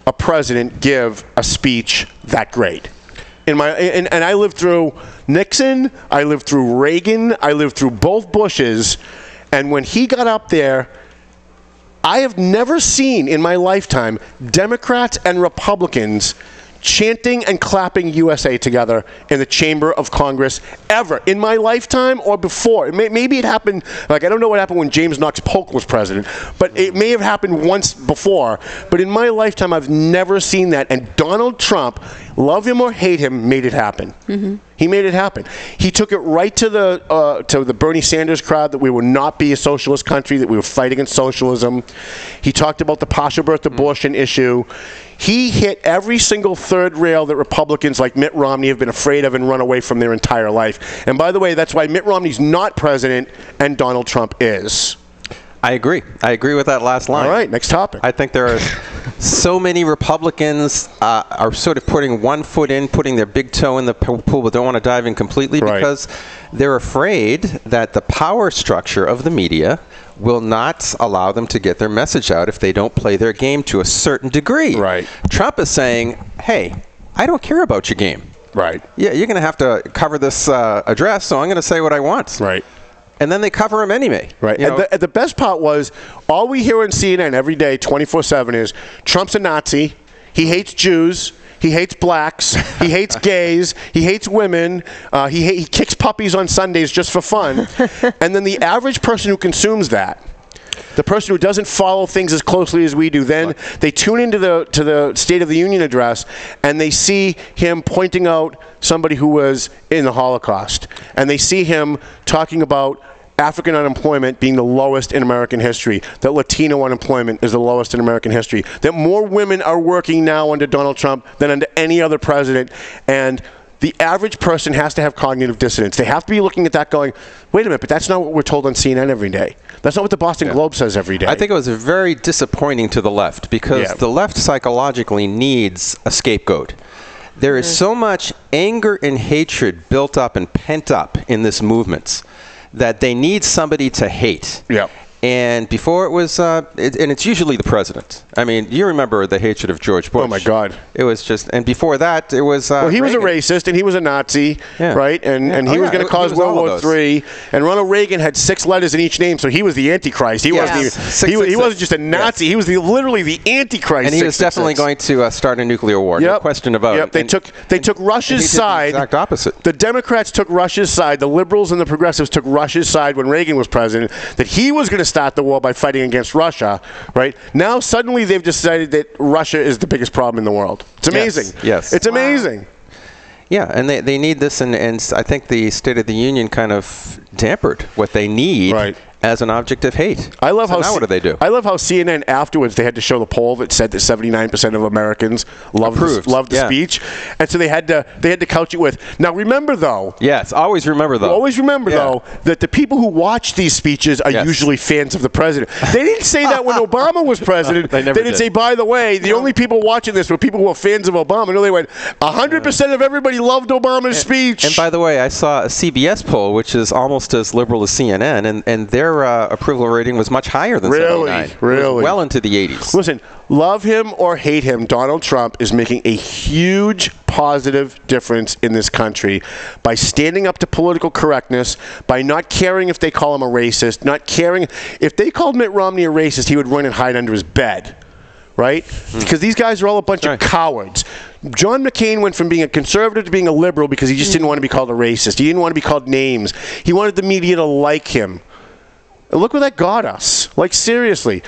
a president give a speech that great. And I lived through Nixon, I lived through Reagan, I lived through both Bushes, and when he got up there, I have never seen in my lifetime Democrats and Republicans chanting and clapping USA together in the Chamber of Congress ever in my lifetime or before. Maybe it happened, I don't know what happened when James Knox Polk was president, but it may have happened once before. But in my lifetime, I've never seen that. And Donald Trump, love him or hate him, made it happen. He made it happen. He took it right to the Bernie Sanders crowd that we would not be a socialist country, that we would fight against socialism. He talked about the partial birth abortion issue. He hit every single third rail that Republicans like Mitt Romney have been afraid of and run away from their entire life. And by the way, that's why Mitt Romney's not president and Donald Trump is. I agree. I agree with that last line. All right, next topic. I think there are so many Republicans are sort of putting one foot in, putting their big toe in the pool, but don't want to dive in completely because they're afraid that the power structure of the media will not allow them to get their message out if they don't play their game to a certain degree. Right. Trump is saying, hey, I don't care about your game. Right. Yeah, you're going to have to cover this address, so I'm going to say what I want. Right. And then they cover him anyway. Right. And the best part was, all we hear on CNN every day, 24/7, is Trump's a Nazi. He hates Jews. He hates blacks. He hates gays. He hates women. He kicks puppies on Sundays just for fun. And then the average person who consumes that, the person who doesn't follow things as closely as we do, then they tune into the State of the Union address and they see him pointing out somebody who was in the Holocaust. And they see him talking about African unemployment being the lowest in American history, that Latino unemployment is the lowest in American history, that more women are working now under Donald Trump than under any other president, and the average person has to have cognitive dissonance. They have to be looking at that going, wait a minute, but that's not what we're told on CNN every day. That's not what the Boston Globe says every day. I think it was very disappointing to the left because the left psychologically needs a scapegoat. There is so much anger and hatred built up and pent up in this movement that they need somebody to hate. Yeah. And before it was, and it's usually the president. I mean, you remember the hatred of George Bush. Oh, my God. It was just, and before that, it was well, he Reagan. was a racist, and he was a Nazi, right? And he was going to cause World War III. And Ronald Reagan had 6 letters in each name, so he was the Antichrist. He wasn't even, he wasn't just a Nazi. He was literally the Antichrist. And he was definitely going to start a nuclear war. No question about it. They took Russia's side. The exact opposite. The Democrats took Russia's side. The liberals and the progressives took Russia's side when Reagan was president, that he was going to start the war by fighting against Russia, right? Now suddenly they've decided that Russia is the biggest problem in the world. It's amazing. Yes. It's amazing. Yeah, and they need this, and I think the State of the Union kind of tampered what they need as an object of hate. I love how now what do they do? I love how CNN afterwards they had to show the poll that said that 79% of Americans loved the speech, and so they had to couch it with. Now remember though. Yes, always remember though. Always remember though that the people who watch these speeches are usually fans of the president. They didn't say that when Obama was president. They didn't say, by the way, the only people watching this were people who were fans of Obama. No, they went 100% of everybody loved Obama's speech. And by the way, I saw a CBS poll, which is almost as liberal as CNN, and their approval rating was much higher than 79. Really? It was well into the 80s. Listen, love him or hate him, Donald Trump is making a huge positive difference in this country by standing up to political correctness, by not caring if they call him a racist, not caring. If they called Mitt Romney a racist, he would run and hide under his bed. Right? Because these guys are all a bunch of cowards. John McCain went from being a conservative to being a liberal because he just didn't want to be called a racist. He didn't want to be called names. He wanted the media to like him. And look where that got us. Like, seriously.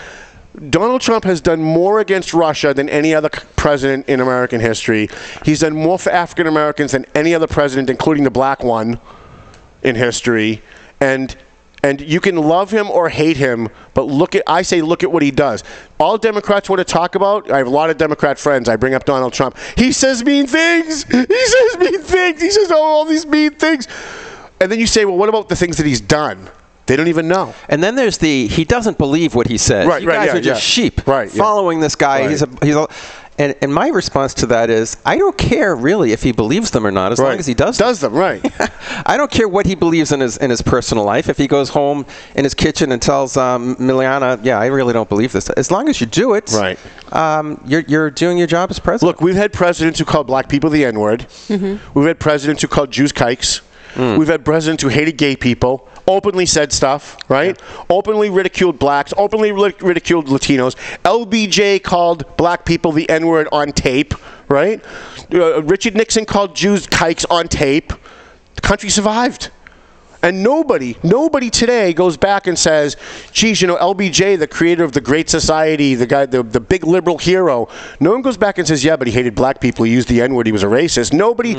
Donald Trump has done more against Russia than any other president in American history. He's done more for African Americans than any other president, including the black one, in history. And you can love him or hate him, but look at what he does. All Democrats want to talk about, I have a lot of Democrat friends, I bring up Donald Trump. He says mean things. He says mean things. He says all these mean things. And then you say, well, what about the things that he's done? They don't even know. And then there's he doesn't believe what he says. You guys are just sheep following this guy. Right. And my response to that is, I don't care really if he believes them or not, as long as he does them. Right. I don't care what he believes in his personal life. If he goes home in his kitchen and tells Miliana, I really don't believe this. As long as you do it, you're doing your job as president. Look, we've had presidents who called black people the N-word. We've had presidents who called Jews kikes. We've had presidents who hated gay people, openly said stuff, right? Openly ridiculed blacks, openly ridiculed Latinos. LBJ called black people the N-word on tape, right? Richard Nixon called Jews kikes on tape. The country survived. And nobody today goes back and says, geez, LBJ, the creator of the Great Society, the guy, the big liberal hero. No one goes back and says, yeah, but he hated black people. He used the N-word. He was a racist. Nobody.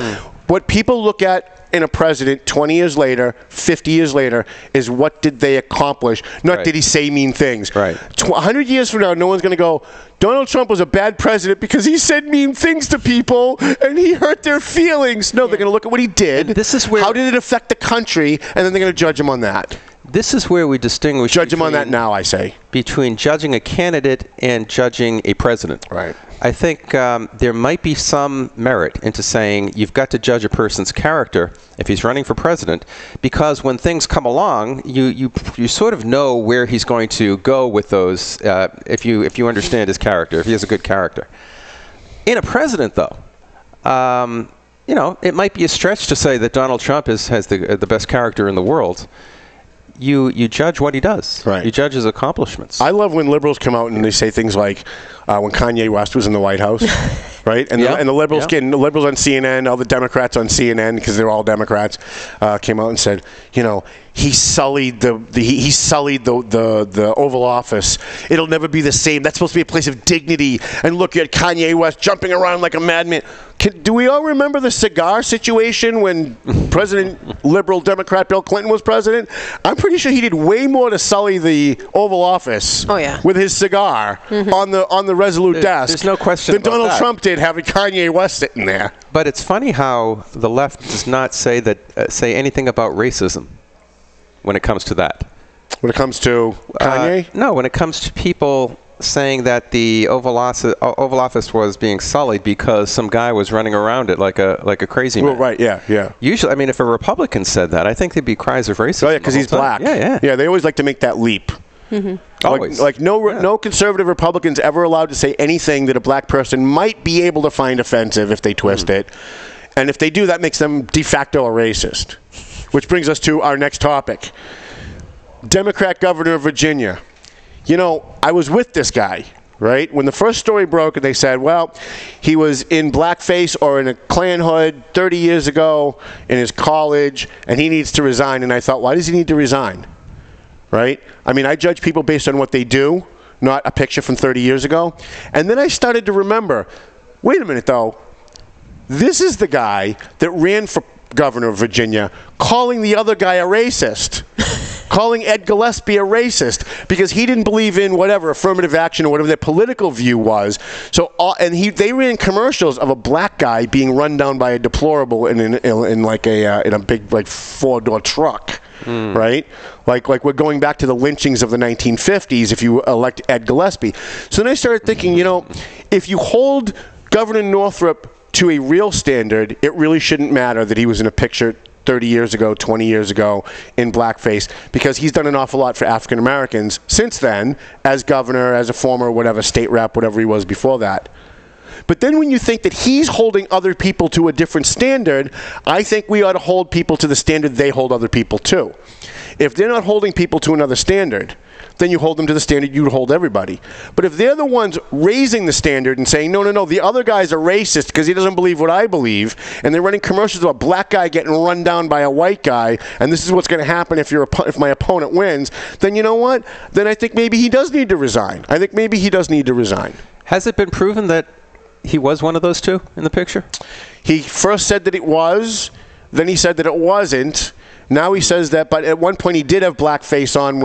What people look at in a president 20 years later, 50 years later, is what did they accomplish? Not did he say mean things. 100 years from now, no one's going to go, Donald Trump was a bad president because he said mean things to people and he hurt their feelings. No, they're going to look at what he did. And this is where, how did it affect the country? And then they're going to judge him on that. This is where we distinguish. Judge him on that now, I say. Between judging a candidate and judging a president. Right. I think there might be some merit into saying you've got to judge a person's character if he's running for president, because when things come along, you sort of know where he's going to go with those. If you understand his character, if he has a good character. In a president, though. It might be a stretch to say that Donald Trump has the best character in the world. You judge what he does. Right. You judge his accomplishments. I love when liberals come out and they say things like when Kanye West was in the White House, right? And the liberals the liberals on CNN, all the Democrats on CNN, because they're all Democrats, came out and said, he sullied the Oval Office. It'll never be the same. That's supposed to be a place of dignity. And look, you had Kanye West jumping around like a madman. Do we all remember the cigar situation when President liberal Democrat Bill Clinton was president? I'm pretty sure he did way more to sully the Oval Office with his cigar on the Resolute desk. There's no question than about Donald that. Trump did having Kanye West sitting there. But it's funny how the left does not say say anything about racism when it comes to that. When it comes to Kanye? No, when it comes to people saying that the Oval Office was being sullied because some guy was running around it like a crazy man. Well, right, yeah. Usually, I mean, if a Republican said that, I think there'd be cries of racism. Oh, yeah, because he's black. Yeah. Yeah, they always like to make that leap. Always. Like no conservative Republicans ever allowed to say anything that a black person might be able to find offensive if they twist it. And if they do, that makes them de facto a racist. Which brings us to our next topic. Democrat governor of Virginia. You know, I was with this guy, right? When the first story broke and they said, well, he was in blackface or in a Klan hood 30 years ago in his college and he needs to resign. And I thought, why does he need to resign? Right? I mean, I judge people based on what they do, not a picture from 30 years ago. And then I started to remember, wait a minute, though. This is the guy that ran for governor of Virginia calling the other guy a racist. Calling Ed Gillespie a racist because he didn't believe in whatever affirmative action or whatever their political view was. So, they ran commercials of a black guy being run down by a deplorable in a big like 4-door truck, right? Like we're going back to the lynchings of the 1950s if you elect Ed Gillespie. So then I started thinking, you know, if you hold Governor Northrup to a real standard, it really shouldn't matter that he was in a picture 30 years ago, 20 years ago in blackface, because he's done an awful lot for African Americans since then, as governor, as a former whatever, state rep, whatever he was before that. But then when you think that he's holding other people to a different standard, I think we ought to hold people to the standard they hold other people to. If they're not holding people to another standard, then you hold them to the standard you hold everybody. But if they're the ones raising the standard and saying, no, the other guy's a racist because he doesn't believe what I believe, and they're running commercials of a black guy getting run down by a white guy, and this is what's going to happen if my opponent wins, then you know what? Then I think maybe he does need to resign. Has it been proven that he was one of those two in the picture? He first said that it was, then he said that it wasn't. Now he says that, but at one point he did have blackface on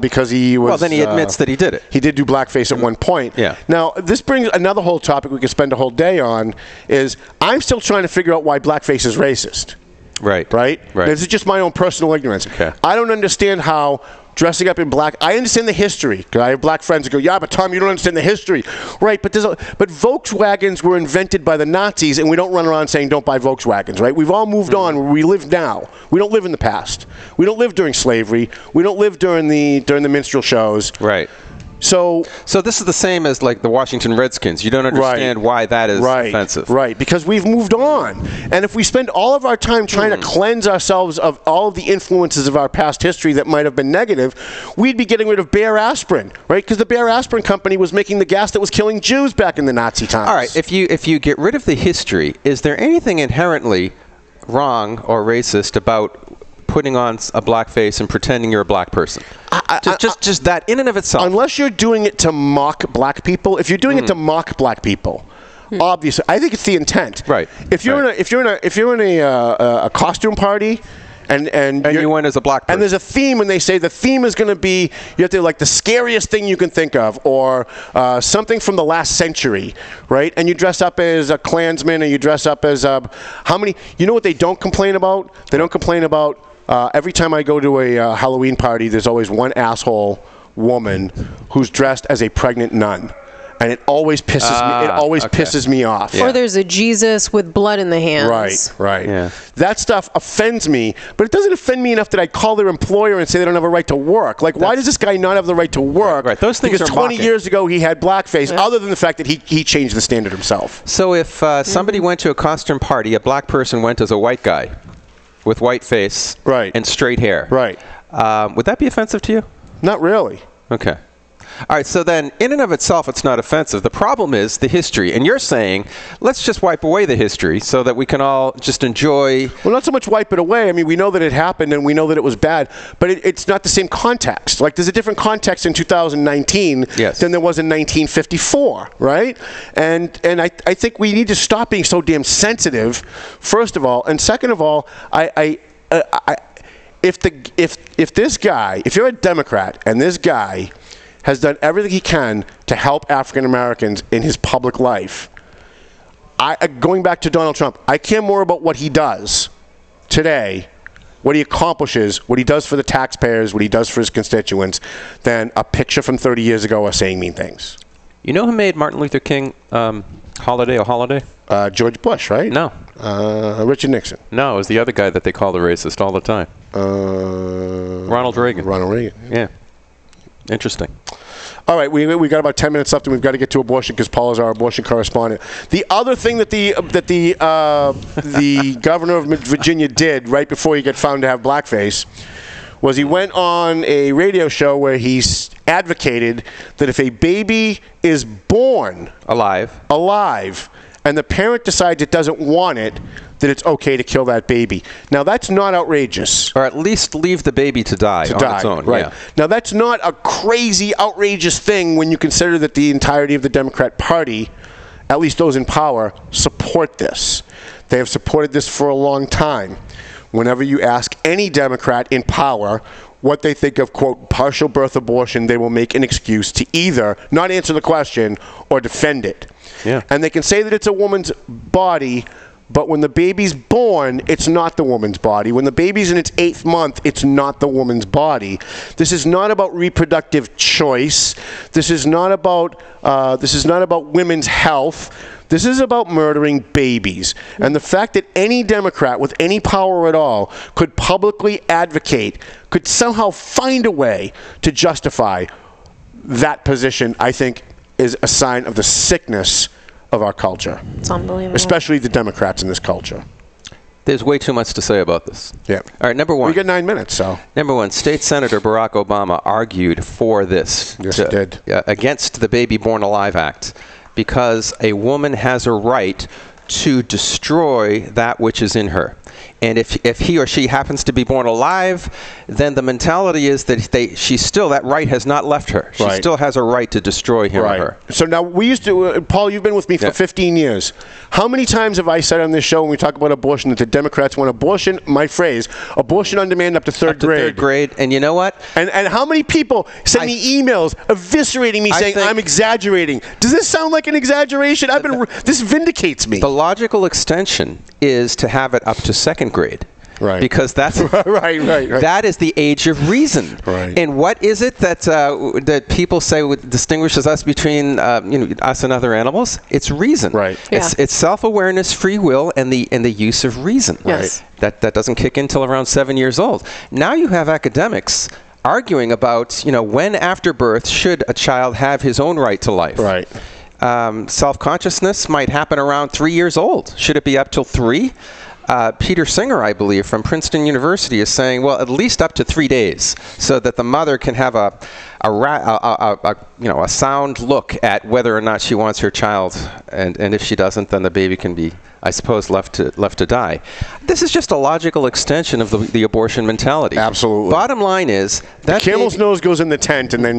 because he was... Well, then he admits that he did it. He did do blackface at one point. Yeah. Now, this brings another whole topic we could spend a whole day on, is I'm still trying to figure out why blackface is racist. Right. This is just my own personal ignorance. Okay. I don't understand how dressing up in black... I understand the history, because I have black friends who go, yeah, but Tom, you don't understand the history. Right, but Volkswagens were invented by the Nazis, and we don't run around saying don't buy Volkswagens, right? We've all moved on where we live now. We don't live in the past. We don't live during slavery. We don't live during the minstrel shows. Right. So this is the same as like the Washington Redskins. You don't understand why that is offensive. Right, because we've moved on. And if we spend all of our time trying to cleanse ourselves of all of the influences of our past history that might have been negative, we'd be getting rid of Bayer aspirin, right? Because the Bayer aspirin company was making the gas that was killing Jews back in the Nazi times. All right, if you get rid of the history, is there anything inherently wrong or racist about putting on a blackface and pretending you're a black person? Just that in and of itself. Unless you're doing it to mock black people. If you're doing it to mock black people, obviously, I think it's the intent. Right. If you're in a costume party, and you went as a black person, and there's a theme, and they say the theme is going to be, you have to like the scariest thing you can think of, or something from the last century, right? And you dress up as a Klansman, and you dress up as how many? You know what they don't complain about? They don't complain about. Every time I go to a Halloween party, there's always one asshole woman who's dressed as a pregnant nun. And it always pisses me. It always pisses me off. Or there's a Jesus with blood in the hands. Right. Yeah. That stuff offends me, but it doesn't offend me enough that I call their employer and say they don't have a right to work. Like, why does this guy not have the right to work? Right. Those things because 20 years ago he had blackface. Other than the fact that he changed the standard himself. So if somebody went to a costume party, a black person went as a white guy with white face and straight hair. Right. Would that be offensive to you? Not really. Okay. All right, so then, in and of itself, it's not offensive. The problem is the history. And you're saying, let's just wipe away the history so that we can all just enjoy... Well, not so much wipe it away. I mean, we know that it happened and we know that it was bad, but it's not the same context. Like, there's a different context in 2019 than there was in 1954, right? And I think we need to stop being so damn sensitive, first of all. And second of all, if this guy, if you're a Democrat and this guy has done everything he can to help African Americans in his public life, going back to Donald Trump, I care more about what he does today, what he accomplishes, what he does for the taxpayers, what he does for his constituents, than a picture from 30 years ago of saying mean things. You know who made Martin Luther King holiday a holiday? George Bush, right? No. Richard Nixon. No, it was the other guy that they call the racist all the time. Ronald Reagan. Ronald Reagan. Yeah. Interesting. All right, we got about 10 minutes left, and we've got to get to abortion because Paul is our abortion correspondent. The other thing that the governor of Virginia did right before he got found to have blackface was he went on a radio show where he advocated that if a baby is born alive, and the parent decides it doesn't want it, that it's okay to kill that baby. Now, that's not outrageous. Or at least leave the baby to die on its own. Right. Yeah. Now, that's not a crazy, outrageous thing when you consider that the entirety of the Democrat Party, at least those in power, support this. They have supported this for a long time. Whenever you ask any Democrat in power what they think of, quote, partial birth abortion, they will make an excuse to either not answer the question or defend it. Yeah. And they can say that it's a woman's body, but when the baby's born, it's not the woman's body. When the baby's in its 8th month, it's not the woman's body. This is not about reproductive choice. This is not about women's health. This is about murdering babies. And the fact that any Democrat with any power at all could publicly advocate, could somehow find a way to justify that position, I think, is a sign of the sickness of our culture. It's unbelievable. Especially the Democrats in this culture. There's way too much to say about this. Yeah. All right, number one. We got 9 minutes, so. Number one, State Senator Barack Obama argued for this. Yes, he did. Against the Baby Born Alive Act, because a woman has a right to destroy that which is in her. And if he or she happens to be born alive, then the mentality is that that right has not left her. She still has a right to destroy him or her. So now we used to, Paul, you've been with me for 15 years. How many times have I said on this show when we talk about abortion that the Democrats want abortion, my phrase, abortion on demand up to third grade? Third grade, and you know what? And how many people send me emails eviscerating me saying I'm exaggerating? Does this sound like an exaggeration? This vindicates me. The logical extension is to have it up to second grade. Right. Because that's right. That is the age of reason. Right. And what is it that people say distinguishes us between us and other animals? It's reason. Right. Yeah. It's self-awareness, free will, and the use of reason. Yes. That doesn't kick in until around 7 years old. Now you have academics arguing about when after birth should a child have his own right to life. Right. Self-consciousness might happen around 3 years old. Should it be up till 3? Peter Singer, I believe, from Princeton University is saying, well, at least up to 3 days, so that the mother can have a sound look at whether or not she wants her child, and if she doesn't, then the baby can be, I suppose, left to die. This is just a logical extension of the abortion mentality. Absolutely. Bottom line is that the camel's nose goes in the tent, and then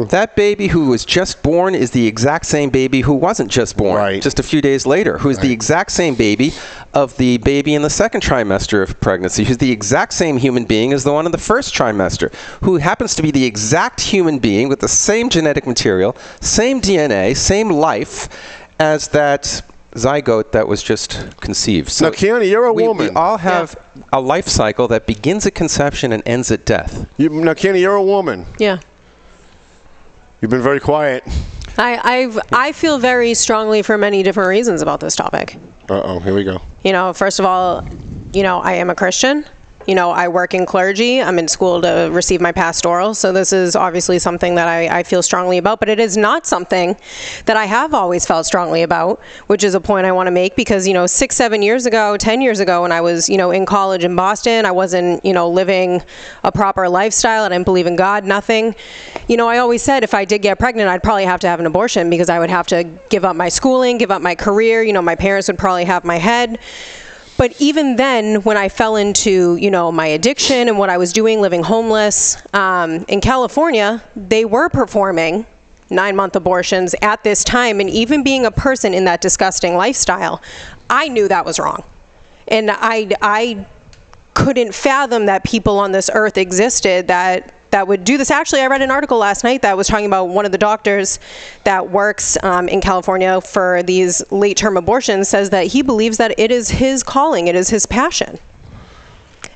that baby who was just born is the exact same baby who wasn't just born just a few days later, who is the exact same baby of the baby in the second trimester of pregnancy, who's the exact same human being as the one in the first trimester, who happens to be the exact human being with the same genetic material, same DNA, same life as that zygote that was just conceived. So now, Quianna, you're a woman. We all have a life cycle that begins at conception and ends at death. Now, Quianna, you're a woman. Yeah. You've been very quiet. I feel very strongly for many different reasons about this topic. Uh-oh, here we go. First of all, I am a Christian. I work in clergy. I'm in school to receive my pastoral. So this is obviously something that I feel strongly about, but it is not something that I have always felt strongly about, which is a point I want to make because, 6, 7 years ago, 10 years ago, when I was, in college in Boston, I wasn't, living a proper lifestyle. I didn't believe in God, nothing. I always said if I did get pregnant, I'd probably have to have an abortion because I would have to give up my schooling, give up my career. My parents would probably have my head. But even then, when I fell into, my addiction and what I was doing, living homeless, in California, they were performing 9-month abortions at this time. And even being a person in that disgusting lifestyle, I knew that was wrong. And I couldn't fathom that people on this earth existed that would do this. Actually, I read an article last night that was talking about one of the doctors that works in California for these late-term abortions says that he believes that it is his calling, it is his passion.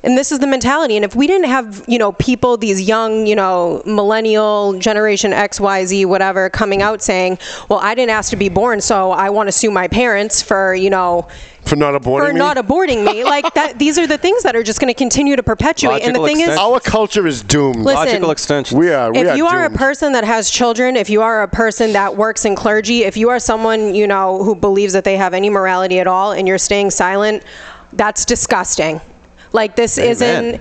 And this is the mentality. And if we didn't have, people, these young, millennial, generation X, Y, Z, whatever, coming out saying, well, I didn't ask to be born, so I want to sue my parents for, for not aborting me. Like that, these are the things that are just going to continue to perpetuate. Logical and the thing extension. is, our culture is doomed. Listen, logical extension. If you are a person that has children, if you are a person that works in clergy, if you are someone, who believes that they have any morality at all and you're staying silent, that's disgusting. Like this isn't.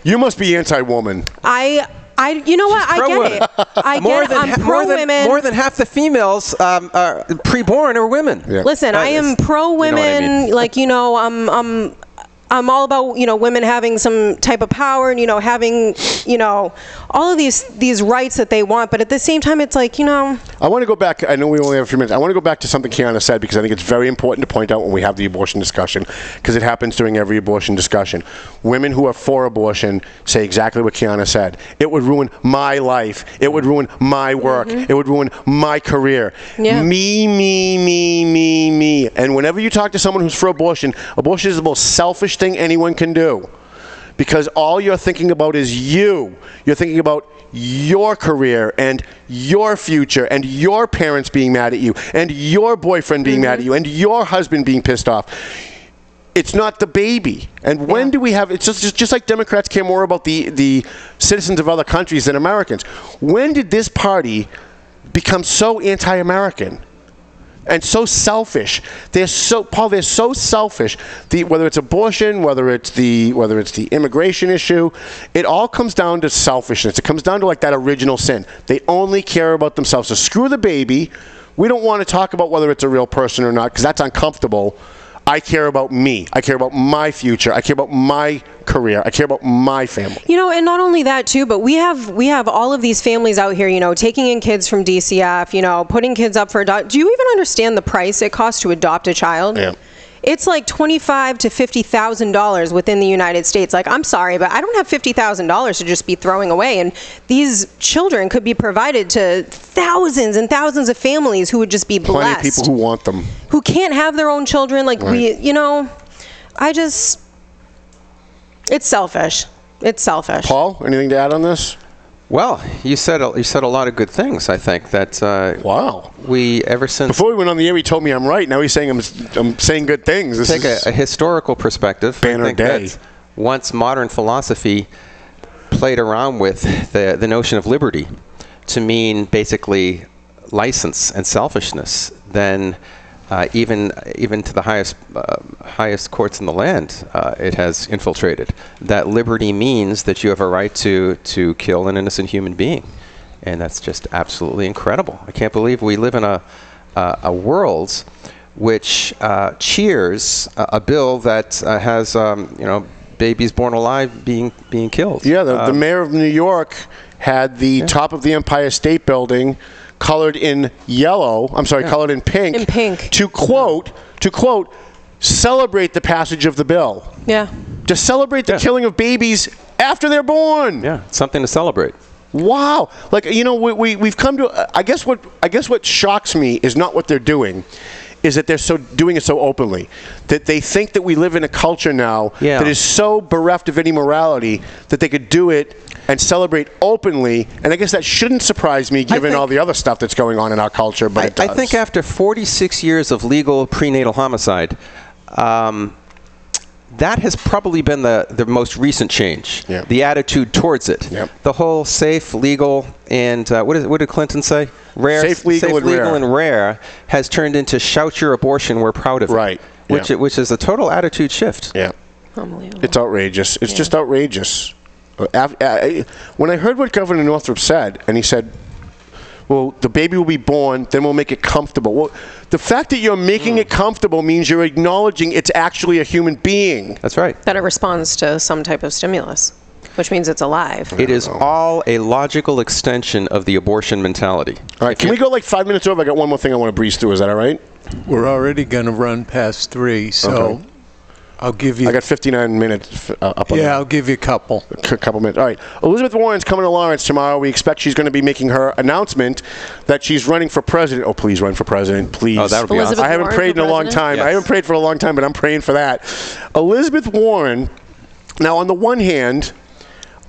You must be anti-woman. You know what? I get it. I get it. I'm pro-women. More than half the females pre-born are women. Yeah. Listen, I am pro-women. You know what I mean? I'm all about, women having some type of power and, having, all of these rights that they want. But at the same time, it's like, I want to go back. I know we only have a few minutes. I want to go back to something Quianna said because I think it's very important to point out when we have the abortion discussion because it happens during every abortion discussion. Women who are for abortion say exactly what Quianna said. It would ruin my life. It would ruin my work. Mm-hmm. It would ruin my career. Yeah. Me. And whenever you talk to someone who's for abortion is the most selfish thing anyone can do because all you're thinking about is you. You're thinking about your career and your future and your parents being mad at you and your boyfriend being mad at you and your husband being pissed off. It's not the baby. And when do we have, it's just like Democrats care more about the citizens of other countries than Americans. When did this party become so anti-American? And so selfish. They're so selfish. Whether it's abortion, whether it's the immigration issue, it all comes down to selfishness. It comes down to like that original sin. They only care about themselves. So screw the baby. We don't want to talk about whether it's a real person or not because that's uncomfortable. I care about me. I care about my future. I care about my career. I care about my family. And not only that too, but we have all of these families out here, taking in kids from DCF, putting kids up for adopt. Do you even understand the price it costs to adopt a child? Yeah. It's like $25,000 to $50,000 within the United States. Like, I'm sorry, but I don't have $50,000 to just be throwing away. And these children could be provided to thousands and thousands of families who would just be blessed. Plenty of people who want them. Who can't have their own children. Like, right. It's selfish. It's selfish. Paul, anything to add on this? Well, you said a lot of good things. I think that wow. We ever since before we went on the air, he told me I'm right. Now he's saying I'm saying good things. This take a historical perspective. Banner I think day. That once modern philosophy played around with the notion of liberty to mean basically license and selfishness, then even to the highest courts in the land, it has infiltrated. That liberty means that you have a right to kill an innocent human being, and that's just absolutely incredible. I can't believe we live in a world which cheers a bill that has babies born alive being killed. Yeah, the mayor of New York had the top of the Empire State Building colored in yellow. I'm sorry, colored in pink. In pink. To quote, celebrate the passage of the bill. Yeah. To celebrate the killing of babies after they're born. Yeah, something to celebrate. Wow. Like, we've come to, I guess what shocks me is not what they're doing, is that they're doing it so openly. That they think that we live in a culture now that is so bereft of any morality that they could do it and celebrate openly, and I guess that shouldn't surprise me given all the other stuff that's going on in our culture, but it does. I think after 46 years of legal prenatal homicide, that has probably been the most recent change. Yep. The attitude towards it. Yep. The whole safe, legal, and what did Clinton say? Rare, safe, legal, and rare has turned into shout your abortion, we're proud of it. Right. Which is a total attitude shift. Yeah. Unbelievable. It's outrageous. It's just outrageous. When I heard what Governor Northrup said, and he said, well, the baby will be born, then we'll make it comfortable. Well, the fact that you're making it comfortable means you're acknowledging it's actually a human being. That's right. That it responds to some type of stimulus, which means it's alive. It is all a logical extension of the abortion mentality. All right, can we go like 5 minutes over? I got one more thing I want to breeze through. Is that all right? We're already going to run past 3, so Okay. I'll give you... I got 59 minutes up on I'll give you a couple. A couple minutes. All right. Elizabeth Warren's coming to Lawrence tomorrow. We expect she's going to be making her announcement that she's running for president. Oh, please run for president, please. Oh, that would be awesome. I haven't prayed in a long time. Yes. I haven't prayed for a long time, but I'm praying for that. Elizabeth Warren, now on the one hand,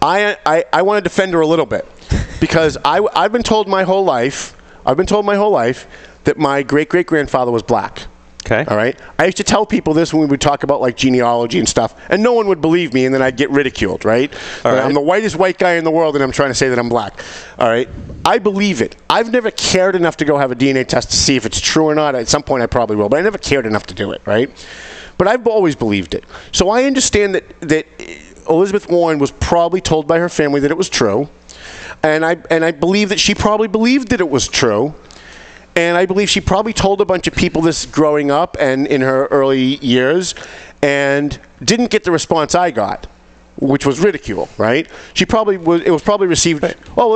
I want to defend her a little bit because I've been told my whole life that my great-great-grandfather was black. Okay. All right. I used to tell people this when we would talk about like genealogy and stuff, and no one would believe me, and then I'd get ridiculed, right? I'm the whitest white guy in the world, and I'm trying to say that I'm black. All right. I believe it. I've never cared enough to go have a DNA test to see if it's true or not. At some point, I probably will, but I never cared enough to do it, right? But I've always believed it. So I understand that Elizabeth Warren was probably told by her family that it was true, and I believe that she probably believed that it was true. And I believe she probably told a bunch of people this growing up and in her early years and didn't get the response I got, which was ridicule, right? She probably was, it was probably received, well,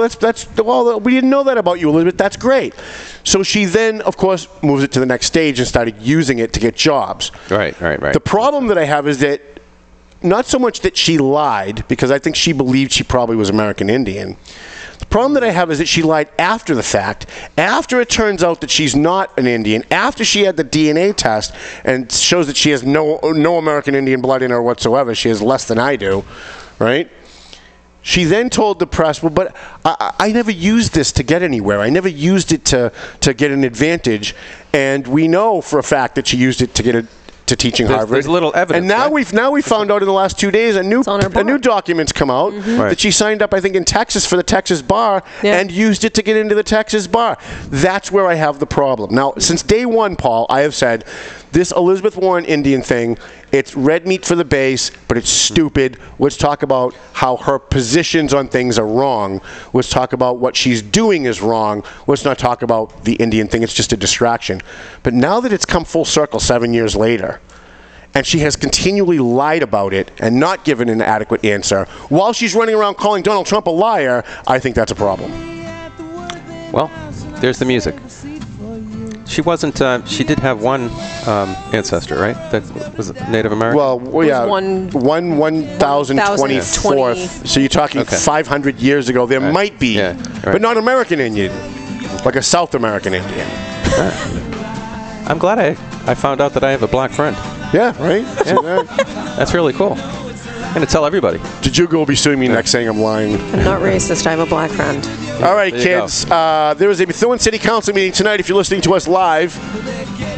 we didn't know that about you, Elizabeth. That's great. So she then, of course, moves it to the next stage and started using it to get jobs. Right. The problem that I have is that not so much that she lied, because I think she believed she probably was American Indian. The problem that I have is that she lied after the fact, after it turns out that she's not an Indian, after she had the DNA test and shows that she has no American Indian blood in her whatsoever. She has less than I do, right? She then told the press, well, but I never used this to get anywhere. I never used it to get an advantage. And we know for a fact that she used it to get to teaching Harvard. There's little evidence. And now we found out in the last 2 days a new documents come out that she signed up, I think, in Texas for the Texas bar and used it to get into the Texas bar. That's where I have the problem. Now, since day one, Paul, I have said this Elizabeth Warren Indian thing, it's red meat for the base, but it's stupid. Let's talk about how her positions on things are wrong. Let's talk about what she's doing is wrong. Let's not talk about the Indian thing. It's just a distraction. But now that it's come full circle 7 years later, and she has continually lied about it and not given an adequate answer while she's running around calling Donald Trump a liar, I think that's a problem. Well, there's the music. She wasn't. She did have one ancestor, right? That was Native American. Well, yeah, 1,024th. So you're talking 500 years ago. There might be, but not American Indian, like a South American Indian. I'm glad I found out that I have a black friend. Yeah, right. Yeah. That's really cool. I'm going to tell everybody. Jujuga will be suing me next saying I'm lying. I'm not racist. I have a black friend. All right, kids. There is a Methuen City Council meeting tonight if you're listening to us live.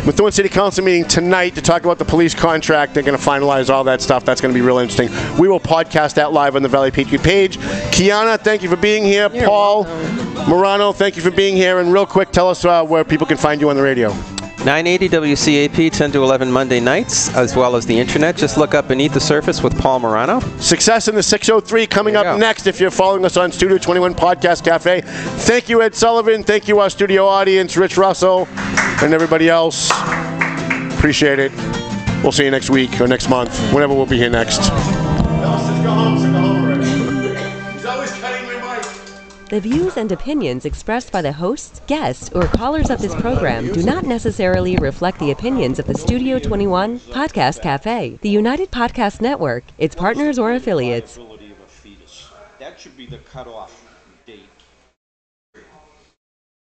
Methuen City Council meeting tonight to talk about the police contract. They're going to finalize all that stuff. That's going to be real interesting. We will podcast that live on the Valley Patriot page. Quianna, thank you for being here. Paul Murano, thank you for being here. And real quick, tell us where people can find you on the radio. 980 WCAP, 10 to 11 Monday nights, as well as the internet. Just look up Beneath the Surface with Paul Murano. Success in the 603 coming up next if you're following us on Studio 21 Podcast Cafe. Thank you, Ed Sullivan. Thank you, our studio audience, Rich Russell, and everybody else. Appreciate it. We'll see you next week or next month, whenever we'll be here next. The views and opinions expressed by the hosts, guests, or callers of this program do not necessarily reflect the opinions of the Studio 21 Podcast Cafe, the United Podcast Network, its partners, or affiliates. That should be the cutoff.